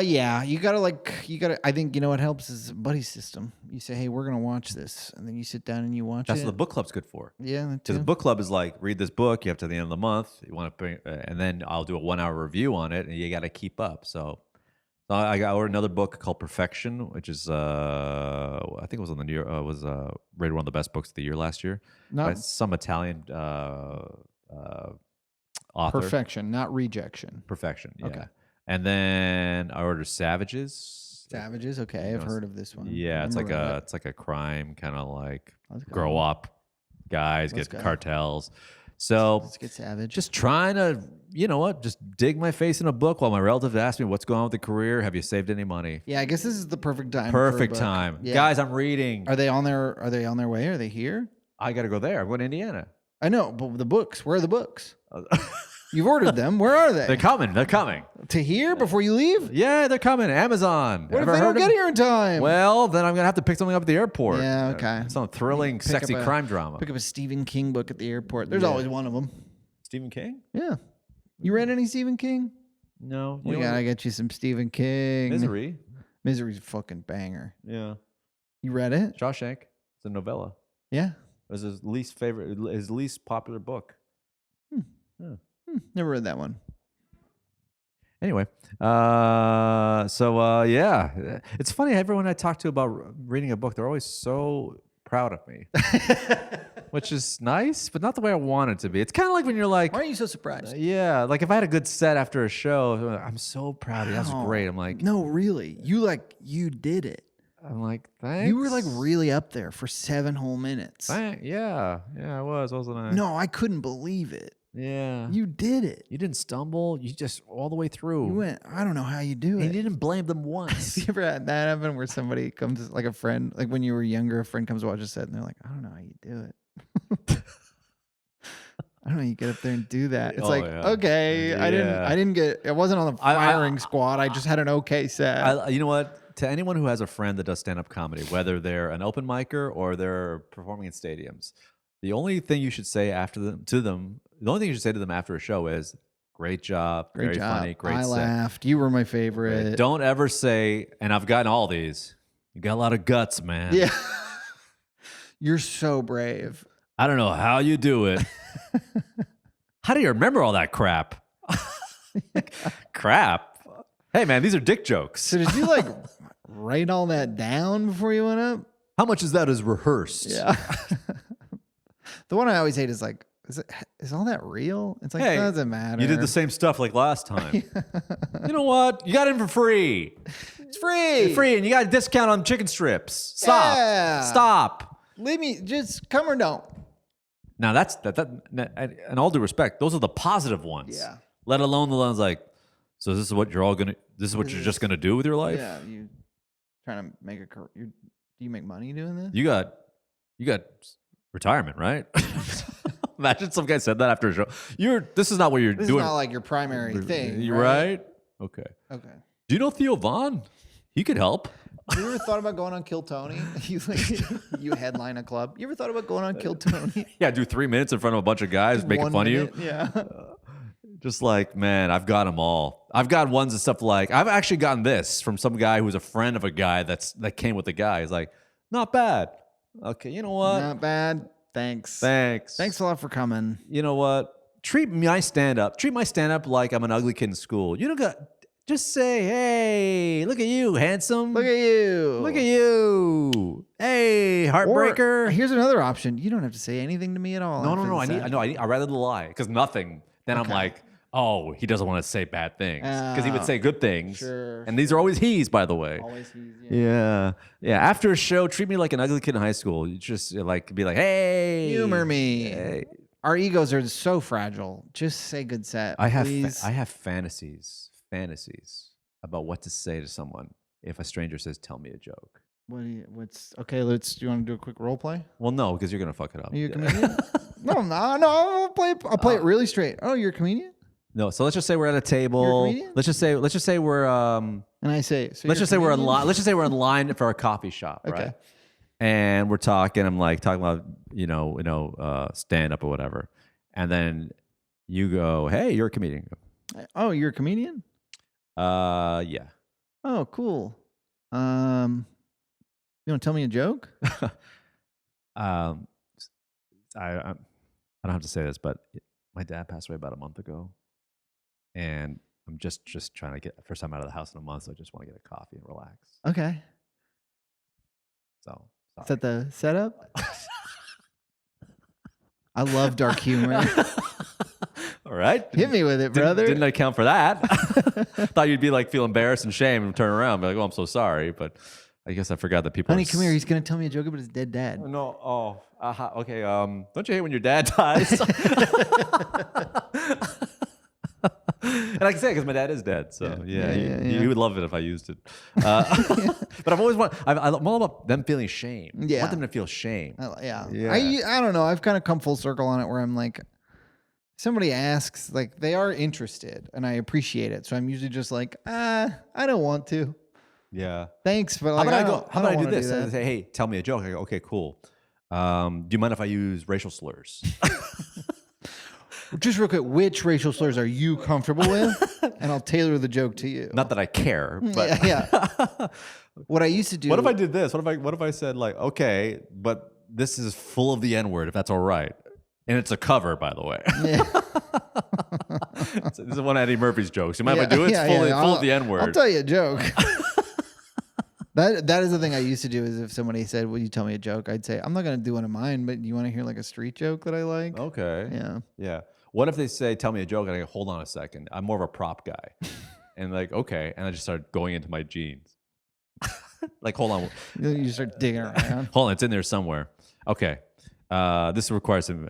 Yeah, you gotta. I think you know what helps is a buddy system. You say, "Hey, we're gonna watch this," and then you sit down and you watch That's it. what the book club's good for. Yeah, because the book club is like, read this book. You have to the end of the month. You want to bring, and then I'll do a 1-hour review on it, and you got to keep up. So I ordered another book called Perfection, which is I think it was on the New York, was rated one of the best books of the year last year by some Italian author. Perfection, not rejection. Perfection. Yeah. Okay. And then I ordered Savages. Savages, okay, I've heard of this one. Yeah, it's like a crime kind of like Let's go. grow up guys Let's get go. cartels. So Let's get savage. just trying to, you know what, just dig my face in a book while my relatives ask me what's going on with the career. Have you saved any money? Yeah, I guess this is the perfect time. for a Perfect book. time. Yeah. Guys, I'm reading. Are they on their way? Are they here? I got to go there. I'm going to Indiana. I know, but the books. Where are the books? You've ordered them. Where are they? They're coming. They're coming. To here before you leave? Yeah, they're coming. Amazon. What if Ever they don't heard get of- here in time? Well, then I'm going to have to pick something up at the airport. Yeah, okay. Some thrilling, Pick sexy up a- crime drama. Pick up a Stephen King book at the airport. There's Yeah. always one of them. Stephen King? Yeah. You read any Stephen King? No. We gotta get you some Stephen King. Misery. Misery's a fucking banger. Yeah. You read it? Shawshank. It's a novella. Yeah. It was his least popular book. Never read that one. Anyway, yeah, it's funny. Everyone I talk to about reading a book, they're always so proud of me, which is nice, but not the way I want it to be. It's kind of like when you're like, Why are you so surprised? yeah, like if I had a good set after a show, I'm so proud of you. That was Wow. great. I'm like, No, really. You did it. I'm like, thanks. You were like really up there for 7 whole minutes. Yeah, I was, wasn't I? No, I couldn't believe it. Yeah. You did it. You didn't stumble. You just all the way through. You went, I don't know how you do And it. you didn't blame them once. Have you ever had that happen where somebody comes, like a friend, like when you were younger, a friend comes to watch a set and they're like, I don't know how you do it. I don't know. You get up there and do that. It's like, yeah. okay, Yeah. I wasn't on the firing squad. I just had an okay set. You know what? To anyone who has a friend that does stand-up comedy, whether they're an open micer or they're performing in stadiums, the only thing you should say to them the only thing you should say to them after a show is, great job, Great very job. funny, great I set. laughed. You were my favorite. Don't ever say, and I've gotten all these, you got a lot of guts, man. Yeah. You're so brave. I don't know how you do it. How do you remember all that crap? Crap. Hey, man, these are dick jokes. So did you like write all that down before you went up? How much is that is rehearsed? Yeah. The one I always hate is like, is all that real? It's like, Hey, it doesn't matter. You did the same stuff like last time. You know what? You got it for free. It's free. It's free, and you got a discount on chicken strips. Stop. Yeah. Stop. Leave me, just come or don't. Now that's in all due respect, those are the positive ones. Yeah. Let alone the ones like, so this is what you're all gonna. This is what you're just gonna do with your life. Yeah. You trying to make do you make money doing this? You got retirement, right? Imagine some guy said that after a show. This is not what you're This doing. is not like your primary thing. You're right. Okay. Okay. Do you know Theo Vaughn? He could help. Have you ever thought about going on Kill Tony? You headline a club. You ever thought about going on Kill Tony? Yeah, do 3 minutes in front of a bunch of guys making 1 fun minute? of you. Yeah. Just like, man, I've got them all. I've got ones and stuff like, I've actually gotten this from some guy who's a friend of a guy that came with the guy. He's like, not bad. Okay, you know what? Not bad. Thanks. Thanks. Thanks a lot for coming. You know what? Treat my stand-up like I'm an ugly kid in school. You don't got, just say, hey, look at you, handsome. Look at you. Look at you. Hey, heartbreaker. Or here's another option. You don't have to say anything to me at all. No. I'd rather lie because nothing. Then I'm like, oh, he doesn't want to say bad things because he would say good things. Sure. And these are always he's, by the way. Always he's, Yeah. After a show, treat me like an ugly kid in high school. You just like be like, hey, Humor me. Hey. Our egos are so fragile. Just say good set. I have please. fantasies about what to say to someone if a stranger says, "Tell me a joke." Do you want to do a quick role play? Well, no, because you're gonna fuck it up. Are you a comedian? No. I'll play it really straight. Oh, you're a comedian? No, so let's just say we're at a table. You're a comedian? Let's just say we're And I say, so let's you're just say we're in comedian? line. Let's just say we're in line for a coffee shop, Okay. right? And we're talking. I'm like talking about stand up or whatever, and then you go, "Hey, you're a comedian." Oh, you're a comedian? Yeah. Oh, cool. You want to tell me a joke? I don't have to say this, but my dad passed away about a month ago, and I'm just trying to get first time out of the house in a month, so I just want to get a coffee and relax. Okay. So Is that the setup? I love dark humor. all right, Hit me with it, brother. Didn't account for that. Thought you'd be like feel embarrassed and shame and turn around, and be like, "Oh, I'm so sorry," but I guess I forgot that people. Honey, come here. He's going to tell me a joke about his dead dad. No. Oh. Okay. Don't you hate when your dad dies? And I can say it because my dad is dead. So yeah, he would love it if I used it. But I'm all about them feeling shame. I want them to feel shame. Yeah. Yeah. I don't know. I've kind of come full circle on it where I'm like, somebody asks, like they are interested and I appreciate it. So I'm usually just like, I don't want to. Yeah. Thanks, but like, How about I do this? that. I say, hey, tell me a joke. I go, okay, cool. Do you mind if I use racial slurs? Just real quick, which racial slurs are you comfortable with? And I'll tailor the joke to you. Not that I care, but yeah. What I used to do. What if I did this? What if I said like, okay, but this is full of the N-word, if that's all right. And it's a cover, by the way. Yeah. This is one of Eddie Murphy's jokes. You mind if I do it? It's full of the N-word. I'll tell you a joke. That is the thing I used to do is if somebody said, will you tell me a joke? I'd say, I'm not going to do one of mine, but you want to hear like a street joke that I like? Okay. Yeah. Yeah. What if they say, tell me a joke, and I go, hold on a second. I'm more of a prop guy. And like, okay. And I just start going into my jeans. Like, hold on. You start digging around. Hold on. It's in there somewhere. Okay. This requires some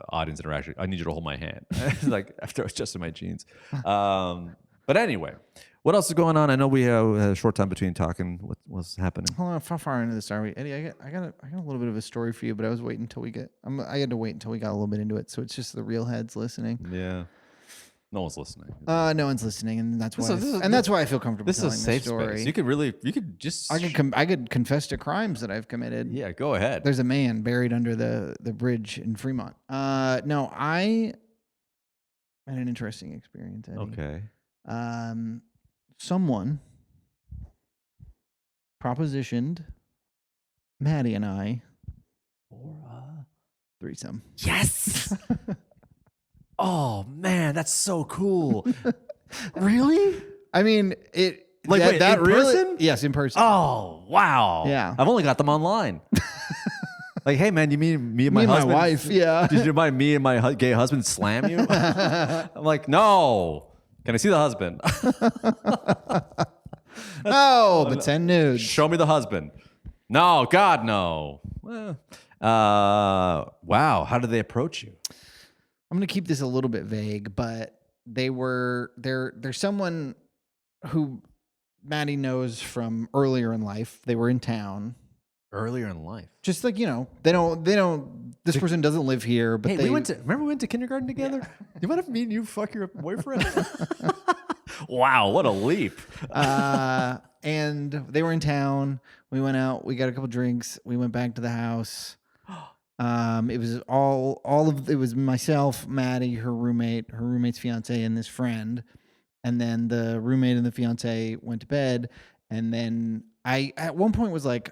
audience interaction. I need you to hold my hand. Like after I was just in my jeans. But anyway, what else is going on? I know we had a short time between talking. What's happening? Hold on, how far into this are we, Eddie? I got a little bit of a story for you, but I had to wait until we got a little bit into it, so it's just the real heads listening. Yeah. No one's listening. No one's listening, and that's why. That's why I feel comfortable This is a telling safe this story. space. You could just. I could confess to crimes that I've committed. Yeah, go ahead. There's a man buried under the bridge in Fremont. No, I had an interesting experience, Eddie. Okay. Someone propositioned Maddie and I For threesome. yes. Oh man, that's so cool. Really? I mean, it Like, wait, in person? Yes, in person. Oh wow. Yeah. I've only got them online. Like, hey man, you mean me and Me my and husband? my wife, yeah. Did you mind me and my gay husband slam you? I'm like, no. Can I see the husband? No, but send nudes. Show me the husband. No, God, no. Wow. How did they approach you? I'm gonna keep this a little bit vague, but they're someone who Maddie knows from earlier in life. They were in town. Earlier in life. Just like, they don't this person doesn't live here, but Hey, they remember we went to kindergarten together? Yeah. You might have me and you fuck your boyfriend? Wow, what a leap. And they were in town. We went out, we got a couple drinks, we went back to the house. It was it was myself, Maddie, her roommate's fiance, and this friend. And then the roommate and the fiance went to bed. And then I, at one point, was like,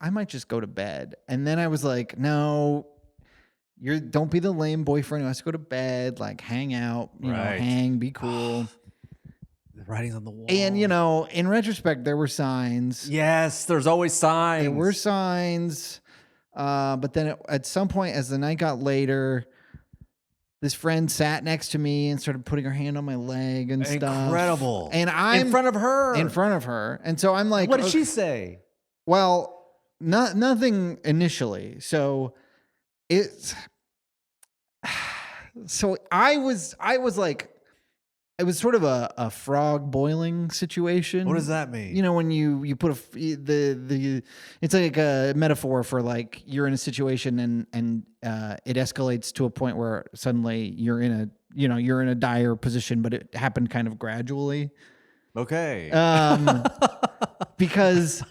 I might just go to bed. And then I was like, no, don't be the lame boyfriend who has to go to bed. Like, hang out, hang, be cool. The writing's on the wall. And, in retrospect, there were signs. Yes, there's always signs. There were signs. But then at some point, as the night got later, this friend sat next to me and started putting her hand on my leg and stuff. Incredible. And I'm in front of her. In front of her. And so I'm like, what did she say? Well, nothing initially. So I was like, it was sort of a frog boiling situation. What does that mean? When you put it's like a metaphor for like you're in a situation and it escalates to a point where suddenly you're in a dire position, but it happened kind of gradually. Okay. Because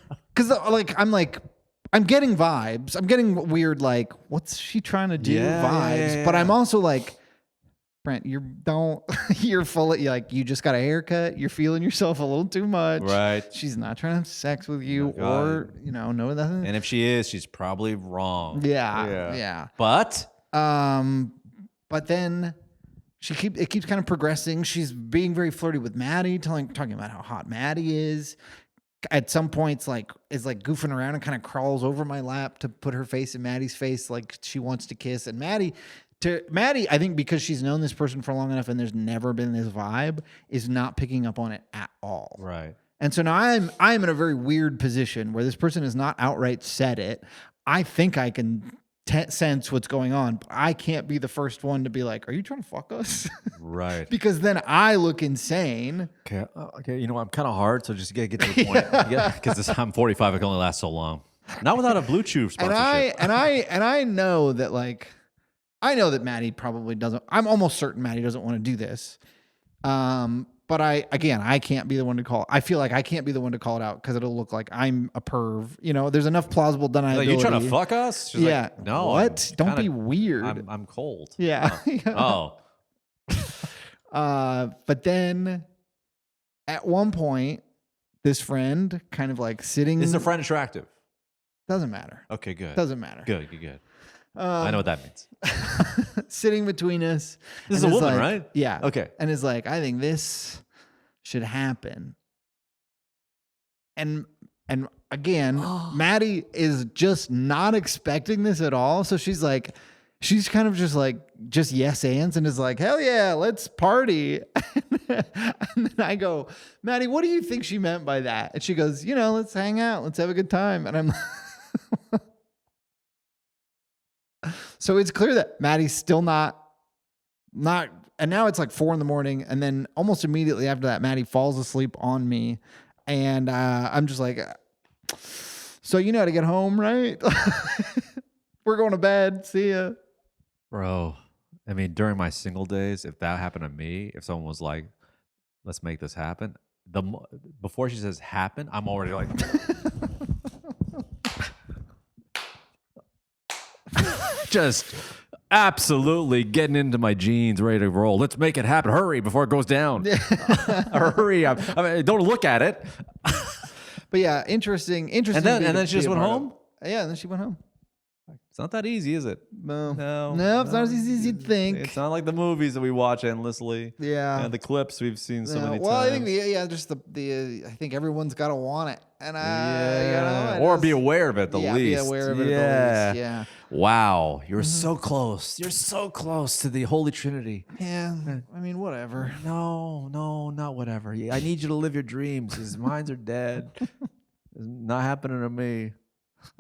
I'm getting vibes. I'm getting weird, like, what's she trying to do? Vibes. Yeah. But I'm also like, Brent, you're full of, like, you just got a haircut. You're feeling yourself a little too much. Right. She's not trying to have sex with you or, no nothing. And if she is, she's probably wrong. Yeah. But then it keeps kind of progressing. She's being very flirty with Maddie, talking about how hot Maddie is. At some points, is goofing around and kind of crawls over my lap to put her face in Maddie's face, like she wants to kiss. And Maddie, I think because she's known this person for long enough and there's never been this vibe, is not picking up on it at all. Right. And so now I'm in a very weird position where this person has not outright said it. I think I can sense what's going on, but I can't be the first one to be like, are you trying to fuck us? Right. Because then I look insane. Okay. I'm kind of hard, so just get to the point. Because I'm 45, I can only last so long. Not without a Blue Chew sponsorship. And I know that that Maddie probably doesn't. I'm almost certain Maddie doesn't want to do this. But I can't be the one to call. I feel like I can't be the one to call it out because it'll look like I'm a perv. There's enough plausible deniability. Like, you trying to fuck us? She's yeah. Like, no. What? Don't be weird. I'm cold. Yeah. Oh. But then at one point, this friend kind of like sitting. Is the friend attractive? Doesn't matter. Okay, good. Doesn't matter. Good. I know what that means. Sitting between us. This is a woman, right? Yeah. Okay. And is like, I think this should happen. And again, Maddie is just not expecting this at all. So she's kind of just yes ands and is like, hell yeah, let's party. And then I go, Maddie, what do you think she meant by that? And she goes, let's hang out. Let's have a good time. And I'm so it's clear that Maddie's still not, and now it's like 4 a.m. And then almost immediately after that, Maddie falls asleep on me. And I'm just like, so you know how to get home, right? We're going to bed. See ya. Bro, I mean, during my single days, if that happened to me, if someone was like, let's make this happen, before she says happen, I'm already like, just absolutely getting into my jeans, ready to roll. Let's make it happen. Hurry before it goes down. Or hurry. I mean, don't look at it. But yeah, interesting. And then she just went home? Yeah, and then she went home. It's not that easy, is it? No, it's not as easy as you'd think. It's not like the movies that we watch endlessly. Yeah, and the clips we've seen so many times. Well, I think just I think everyone's got to want it, and or be aware of it at least. Be aware of it at least. Yeah. Wow, you're so close. You're so close to the Holy Trinity. Yeah, I mean, whatever. No, not whatever. I need you to live your dreams because mine are dead. It's not happening to me.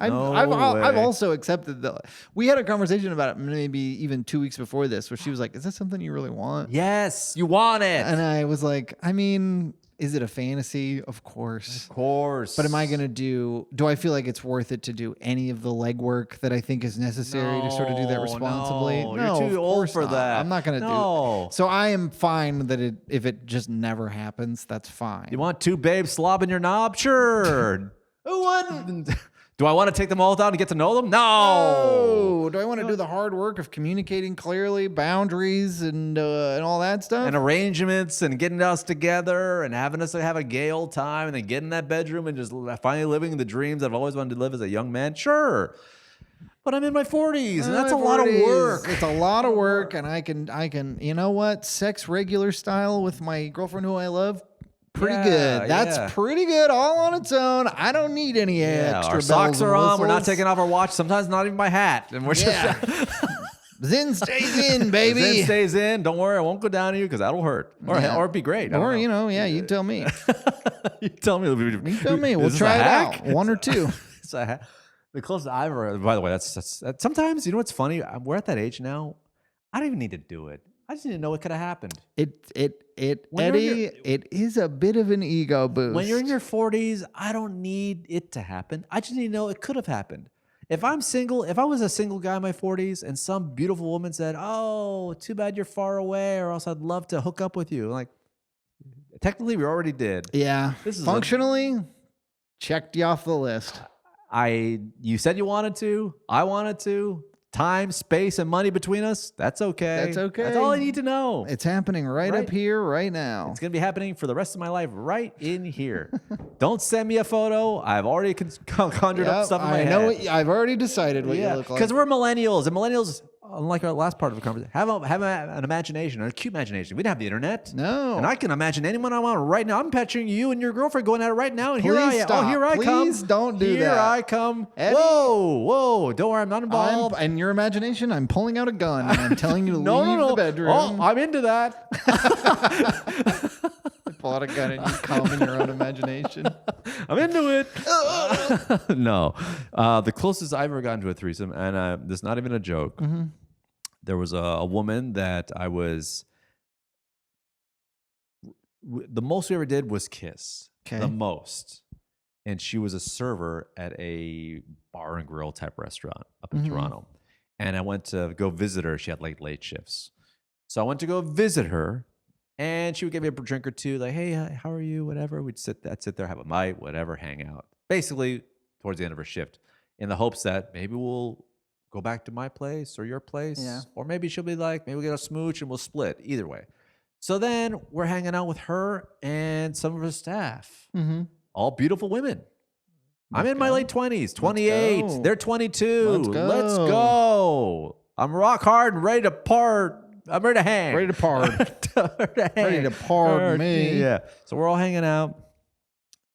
I've also accepted that. We had a conversation about it maybe even 2 weeks before this where she was like, is that something you really want? Yes, you want it. And I was like, I mean, is it a fantasy? Of course. But am I going to do I feel like it's worth it to do any of the legwork that I think is necessary to sort of do that responsibly? No, you're too old for that. I'm not going to do it. So I am fine that if it just never happens, that's fine. You want 2 babes slobbing your knob? Sure. Who wouldn't? Do I want to take them all down and get to know them? No. Do I want to do the hard work of communicating clearly, boundaries, and all that stuff? And arrangements and getting us together and having us have a gay old time and then get in that bedroom and just finally living the dreams I've always wanted to live as a young man? Sure. But I'm in my 40s, and that's a lot of work. It's a lot of work, and I can, you know what? Sex regular style with my girlfriend who I love. Pretty good. That's pretty good all on its own. I don't need any extra. Our socks are on. We're not taking off our watch. Sometimes not even my hat. And we're just Zen stays in, baby. Zen stays in. Don't worry, I won't go down to you because that'll hurt. Or it'd be great. Or you tell me. You tell me. You tell me. We'll try it out. 1 or 2. The closest I've ever. By the way, that's sometimes you know what's funny. We're at that age now. I don't even need to do it. I just need to know what could have happened. Eddie, it is a bit of an ego boost. When you're in your 40s, I don't need it to happen. I just need to know it could have happened. If I'm single, if I was a single guy in my 40s and some beautiful woman said, "Oh, too bad you're far away, or else I'd love to hook up with you," like, technically, we already did. Yeah. Functionally, checked you off the list. You said you wanted to. I wanted to. Time, space, and money between us, that's okay. That's okay. That's all I need to know. It's happening right up here, right now. It's going to be happening for the rest of my life right in here. Don't send me a photo. I've already conjured up stuff in my head. I've already decided what you look like. Because we're millennials, and millennials, unlike our last part of the conversation, have an imagination, an acute imagination. We don't have the internet. No. And I can imagine anyone I want right now. I'm picturing you and your girlfriend going at it right now, and here I am. Stop. Oh, here I come. Please don't do that. Here I come. Eddie, whoa. Don't worry, I'm not involved. In your imagination, I'm pulling out a gun, and I'm telling you to leave the bedroom. Oh, I'm into that. Pull out a gun and you come in your own imagination. I'm into it. No. The closest I've ever gotten to a threesome, and this is not even a joke. Mm-hmm. There was a woman that I was... The most we ever did was kiss. Okay. The most. And she was a server at a bar and grill type restaurant up in Toronto. And I went to go visit her. She had late shifts. So I went to go visit her. And she would give me a drink or two, like, "Hey, how are you?" Whatever. We'd sit there, have a bite, whatever, hang out. Basically, towards the end of her shift, in the hopes that maybe we'll go back to my place or your place. Yeah. Or maybe she'll be like, maybe we'll get a smooch and we'll split. Either way. So then we're hanging out with her and some of her staff. Mm-hmm. All beautiful women. I'm in my late 20s, 28. They're 22. Let's go. I'm rock hard and ready to part. I'm ready to hang. Ready to part. Ready to pardon me. Yeah. So we're all hanging out.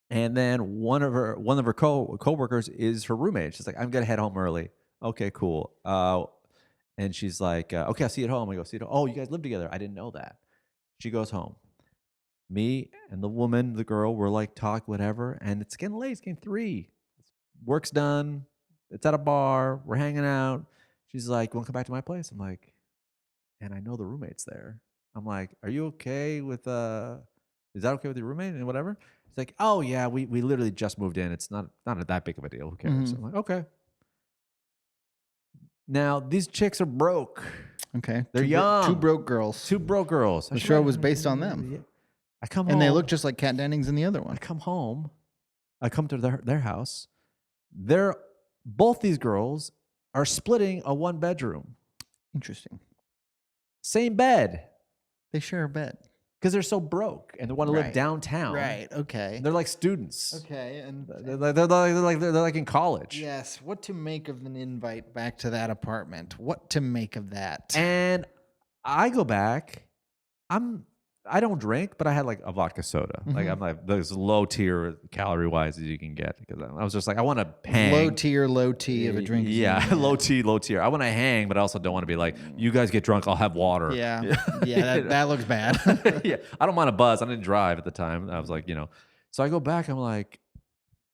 And then one of her co-workers is her roommate. She's like, "I'm going to head home early." Okay, cool. And she's like, "Okay, I'll see you at home." I go, "See you at home." "Oh, you guys live together." I didn't know that. She goes home. Me and the woman, the girl, we're like talk, whatever. And it's getting late. It's getting 3. Work's done. It's at a bar. We're hanging out. She's like, "You want to come back to my place?" I'm like, and I know the roommate's there. I'm like, "Are you okay with, is that okay with your roommate and whatever?" She's like, "Oh yeah, we literally just moved in. It's not that big of a deal. Who cares?" I'm like, "Okay." Now, these chicks are broke. Okay. They're young. Two broke girls. Two broke girls. The show was based on them. I come home. And they look just like Kat Dennings in the other one. I come home. I come to their house. Both these girls are splitting a 1-bedroom. Interesting. Same bed. They share a bed. Because they're so broke and they want to live downtown. Right. Okay. They're like students. Okay. And They're like in college. yes. What to make of an invite back to that apartment? What to make of that? And I go back. I don't drink, but I had like a vodka soda. Like I'm like as low tier calorie wise as you can get because I was just like I want to hang. Low T of a drink. Yeah, low tier. I want to hang, but I also don't want to be like you guys get drunk. I'll have water. Yeah, that looks bad. Yeah, I don't mind a buzz. I didn't drive at the time. I was like, so I go back. I'm like,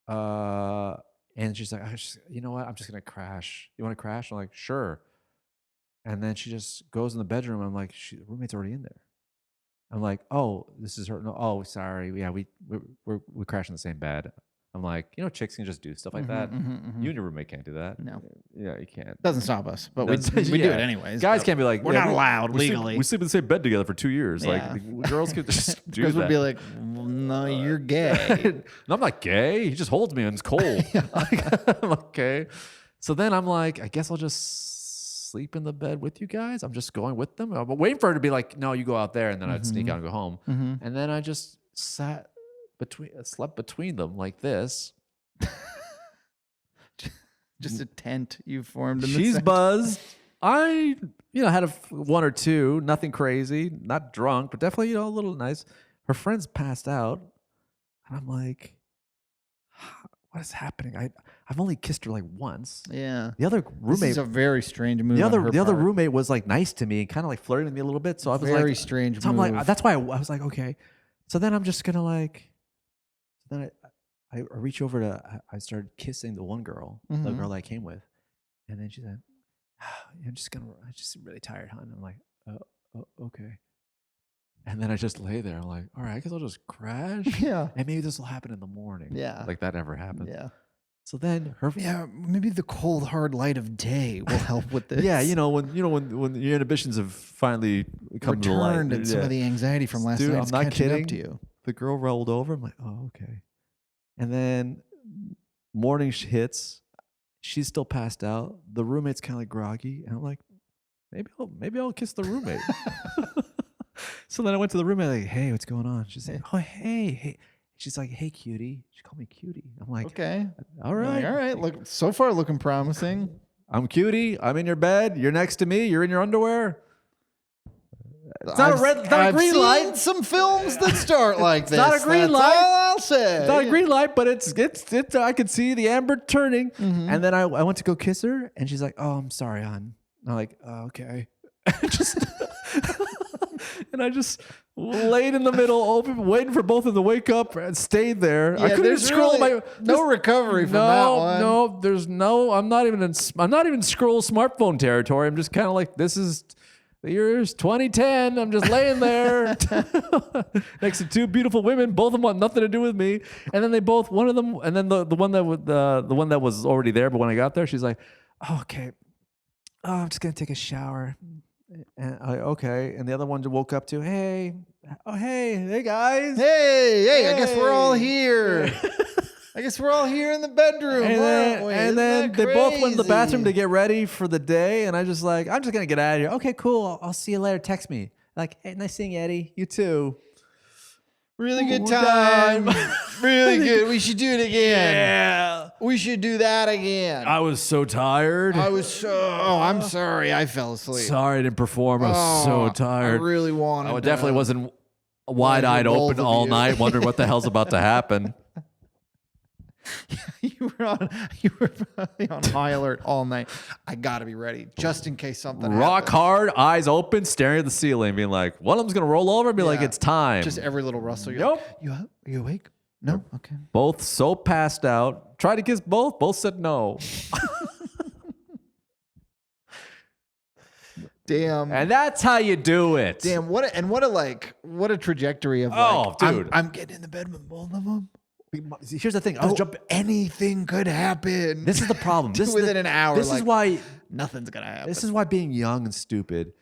and she's like, you know what? I'm just gonna crash. You want to crash? I'm like, sure. And then she just goes in the bedroom. I'm like, the roommate's already in there. I'm like, oh, this is her. No, oh, sorry. Yeah, we crash in the same bed. I'm like, chicks can just do stuff like that. You and your roommate can't do that. No. Yeah, you can't. Doesn't stop us, but we do it anyways. Guys can't be like, we're not allowed legally. We sleep in the same bed together for 2 years. Yeah. Like, girls could just do that. Girls would be like, no, you're gay. No, I'm not gay. He just holds me and it's cold. I'm okay. So then I'm like, I guess I'll just sleep in the bed with you guys. I'm just going with them. I'm waiting for her to be like, no, you go out there, and then I'd sneak out and go home. And then I just slept between them like this. Just a tent you formed in the She's center. buzzed. I had one or two, nothing crazy, not drunk, but definitely a little nice. Her friends passed out, and I'm like, what is happening? I've only kissed her like once. Yeah. The other roommate. This is a very strange move. The other roommate was like nice to me and kind of like flirting with me a little bit. So I was very like, strange. So I'm move. like, that's why I was like, okay. So then I'm just gonna like. Then I reach over to. I started kissing the one girl, the girl that I came with, and then she said, I'm just really tired, hon. I'm like, oh, okay. And then I just lay there. I'm like, all right, I guess I'll just crash. Yeah. And maybe this will happen in the morning. Yeah. Like that never happened. Yeah. So then her. Yeah, maybe the cold hard light of day will help with this. Yeah, when your inhibitions have finally come to light. Returned and some of the anxiety from last night. I'm not kidding. Up to you. The girl rolled over. I'm like, oh, okay. And then morning hits. She's still passed out. The roommate's kind of like groggy, and I'm like, maybe I'll kiss the roommate. So then I went to the roommate, like, hey, what's going on? She's like, oh, hey. She's like, hey, cutie. She called me cutie. I'm like, okay, all right. All right. Look, so far looking promising. I'm cutie. I'm in your bed. You're next to me. You're in your underwear. It's not a green light. I've seen some films that start like this. Not a green light. That's all I'll say. It's not a green light, but it's. I could see the amber turning, and then I went to go kiss her, and she's like, "Oh, I'm sorry, hon." I'm like, "Oh, okay." And I just laid in the middle, waiting for both of them to wake up, and stayed there. Yeah, I couldn't scroll no recovery from that one. No, there's no. I'm not even scroll smartphone territory. I'm just kind of like, this is the year's 2010. I'm just laying there next to two beautiful women. Both of them want nothing to do with me. And then one of them, and then the one that was already there. But when I got there, she's like, oh, okay. Oh, I'm just gonna take a shower. And okay. And the other one woke up to, hey guys. Hey, I guess we're all here. I guess we're all here in the bedroom, aren't we? And then they both went to the bathroom to get ready for the day. And I just like, I'm just going to get out of here. Okay, cool. I'll see you later. Text me. Like, hey, nice seeing you, Eddie. You too. Really good time. Really good. We should do it again. Yeah. We should do that again. I was so tired. I'm sorry. I fell asleep. Sorry I didn't perform. I was so tired. I really wanted I definitely wasn't wide-eyed open all night, wondering what the hell's about to happen. You were probably on high alert all night. I gotta be ready just in case something Rock happens. hard, eyes open, staring at the ceiling, being like, one of them's gonna roll over and be like, it's time. Just every little rustle. You're Nope. like, you up? Are you awake? No? Okay. Both so passed out. Tried to kiss both. Both said no. Damn. And that's how you do it. Damn. What a trajectory of dude. I'm getting in the bed with both of them. Here's the thing. Anything could happen. This is the problem. Within an hour. This is why nothing's gonna happen. This is why being young and stupid,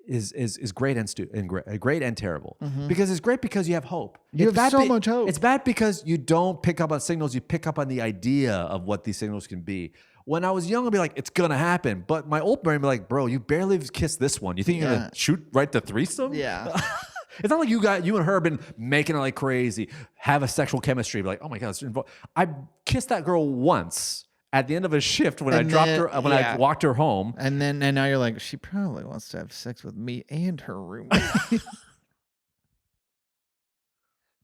is great and great and terrible. Because it's great because you have hope. You have so much hope. It's bad because you don't pick up on signals. You pick up on the idea of what these signals can be. When I was young, I'd be like, it's gonna happen. But my old brain would be like, bro, you barely kissed this one. You think you're gonna shoot right the threesome? Yeah. It's not like you and her have been making it like crazy, have a sexual chemistry, be like, oh my God, I kissed that girl once at the end of a shift when I walked her home. And now you're like, she probably wants to have sex with me and her roommate.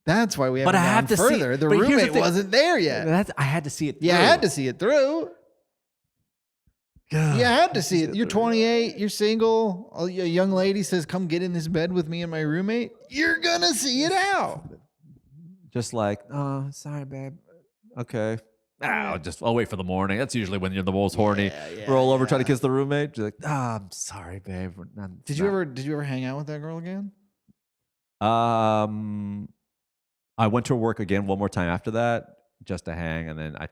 That's why we haven't gone further. The roommate wasn't there yet. I had to see it through. Yeah, I had to see it through. Yeah, I had to see it. You're 28. You're single. A young lady says, come get in this bed with me and my roommate. You're going to see it out. Just like, oh, sorry, babe. Okay. I'll wait for the morning. That's usually when you're the most horny. Roll over, try to kiss the roommate. You're like, I'm sorry, babe. Did you ever hang out with that girl again? I went to work again one more time after that just to hang, and then I'm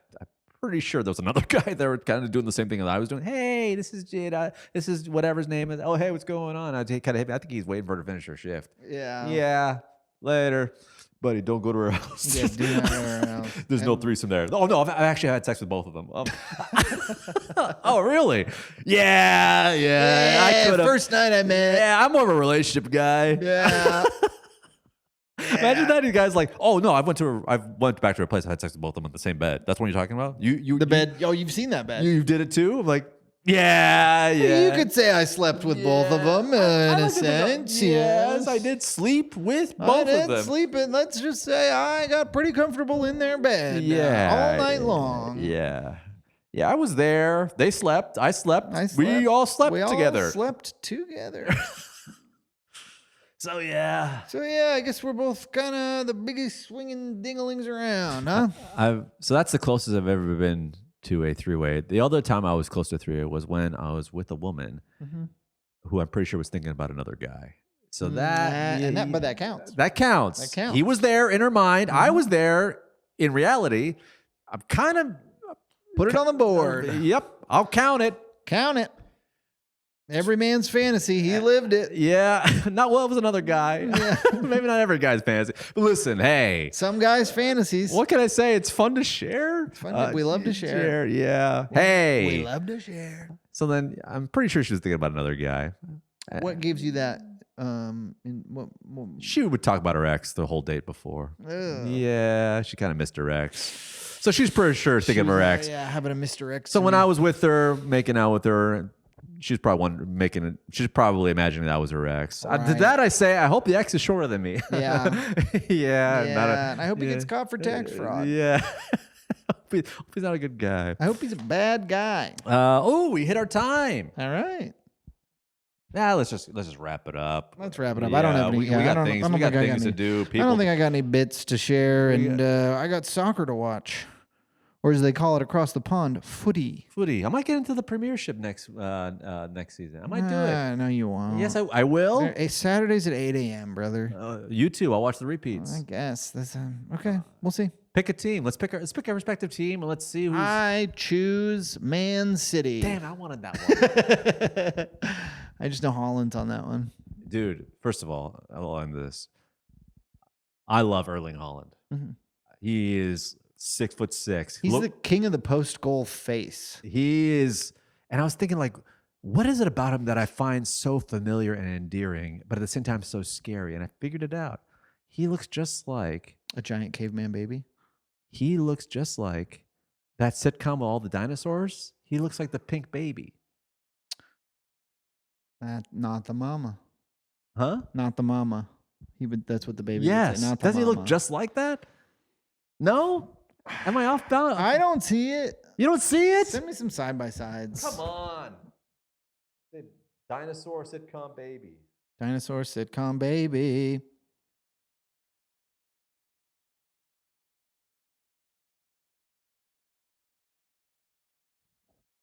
pretty sure there was another guy that were kind of doing the same thing that I was doing. Hey, this is Jade. This is whatever his name is. Oh, hey, what's going on? I kind of hit me. I think he's waiting for her to finish her shift. Yeah. Yeah. Later. Buddy, don't go to her house. Yeah, do not go to her house. There's no threesome there. Oh, no, I've actually had sex with both of them. Oh, really? Yeah. I could have. First night I met. Yeah, I'm more of a relationship guy. Yeah. Imagine that you guys like, oh no, I went back to her place. I had sex with both of them in the same bed. That's what you're talking about. Bed. Oh, you've seen that bed. You did it too. I'm like, yeah. You could say I slept with both of them in a sense. Yes, I did sleep with both of them. Sleep in. Let's just say I got pretty comfortable in their bed. Yeah, all night long. Yeah. I was there. They slept. I slept. We all slept together. All slept together. So yeah, I guess we're both kind of the biggest swinging dinglings around, huh? So that's the closest I've ever been to a three-way. The other time I was close to a three-way was when I was with a woman who I'm pretty sure was thinking about another guy. So but that counts. That counts. He was there in her mind. I was there in reality. I'm kind of put it on the board. Yep, I'll count it. Count it. Every man's fantasy. He lived it. Yeah. It was another guy. Yeah. Maybe not every guy's fantasy. But listen, hey. Some guys' fantasies. What can I say? It's fun to share. It's fun. We love to share. Yeah. Hey. We love to share. So then I'm pretty sure she was thinking about another guy. What gives you that? She would talk about her ex the whole date before. Ugh. Yeah. She kind of missed her ex. So she's pretty sure thinking of her ex. Yeah, having a Mr. X. So when I was with her, making out with her, she's probably she's probably imagining that was her ex. Right. Did that I say? I hope the ex is shorter than me. Yeah. Yeah. And I hope he gets caught for tax fraud. Yeah. Hope he's not a good guy. I hope he's a bad guy. We hit our time. All right. Yeah, let's just wrap it up. Let's wrap it up. Yeah, I don't have any. We got things to do. I don't think I got any bits to share, and I got soccer to watch. Or as they call it across the pond, footy. I might get into the Premiership next season. I might do it. No, you won't. Yes, I will. Saturdays at 8 a.m., brother. You too. I'll watch the repeats. I guess. That's okay. We'll see. Pick a team. Let's pick our respective team, and let's see who's... I choose Man City. Damn, I wanted that one. I just know Hallaand's on that one. Dude, first of all, I'll end this. I love Erling Hallaand. Mm-hmm. He is 6'6". He's the king of the post-goal face. He is, and I was thinking, like, what is it about him that I find so familiar and endearing, but at the same time so scary? And I figured it out. He looks just like a giant caveman baby. He looks just like that sitcom with all the dinosaurs. He looks like the pink baby. Not the mama. Huh? Not the mama. That's what the baby yes. would say. Not the Doesn't mama. he look just like that? No? Am I off balance? I don't see it. You don't see it? Send me some side-by-sides. Come on. Dinosaur sitcom baby. Dinosaur sitcom baby.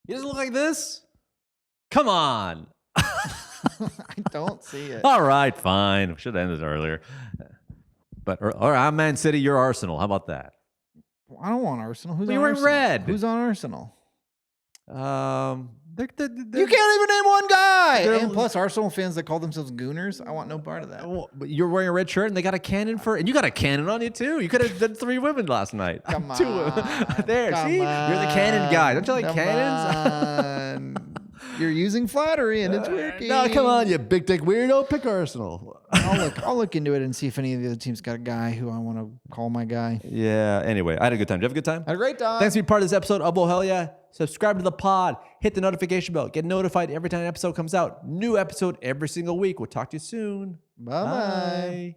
He doesn't look like this? Come on. I don't see it. All right, fine. We should have ended earlier. But I'm Man City, you're Arsenal. How about that? I don't want Arsenal. Who's you're on wearing Arsenal? red. Who's on Arsenal? You can't even name one guy. And plus, Arsenal fans that call themselves Gooners, I want no part of that. But you're wearing a red shirt and they got a cannon and you got a cannon on you too. You could have done 3 women last night. Come on. 2 women. There, Come see? on. You're the cannon guy. Don't you like Come cannons? on. You're using flattery and it's working. No, come on, you big dick weirdo. Pick Arsenal. I'll look into it and see if any of the other teams got a guy who I want to call my guy. Yeah, anyway, I had a good time. Did you have a good time? Had a great time. Thanks for being part of this episode of Oh Hell Yeah. Subscribe to the pod. Hit the notification bell. Get notified every time an episode comes out. New episode every single week. We'll talk to you soon. Bye-bye. Bye.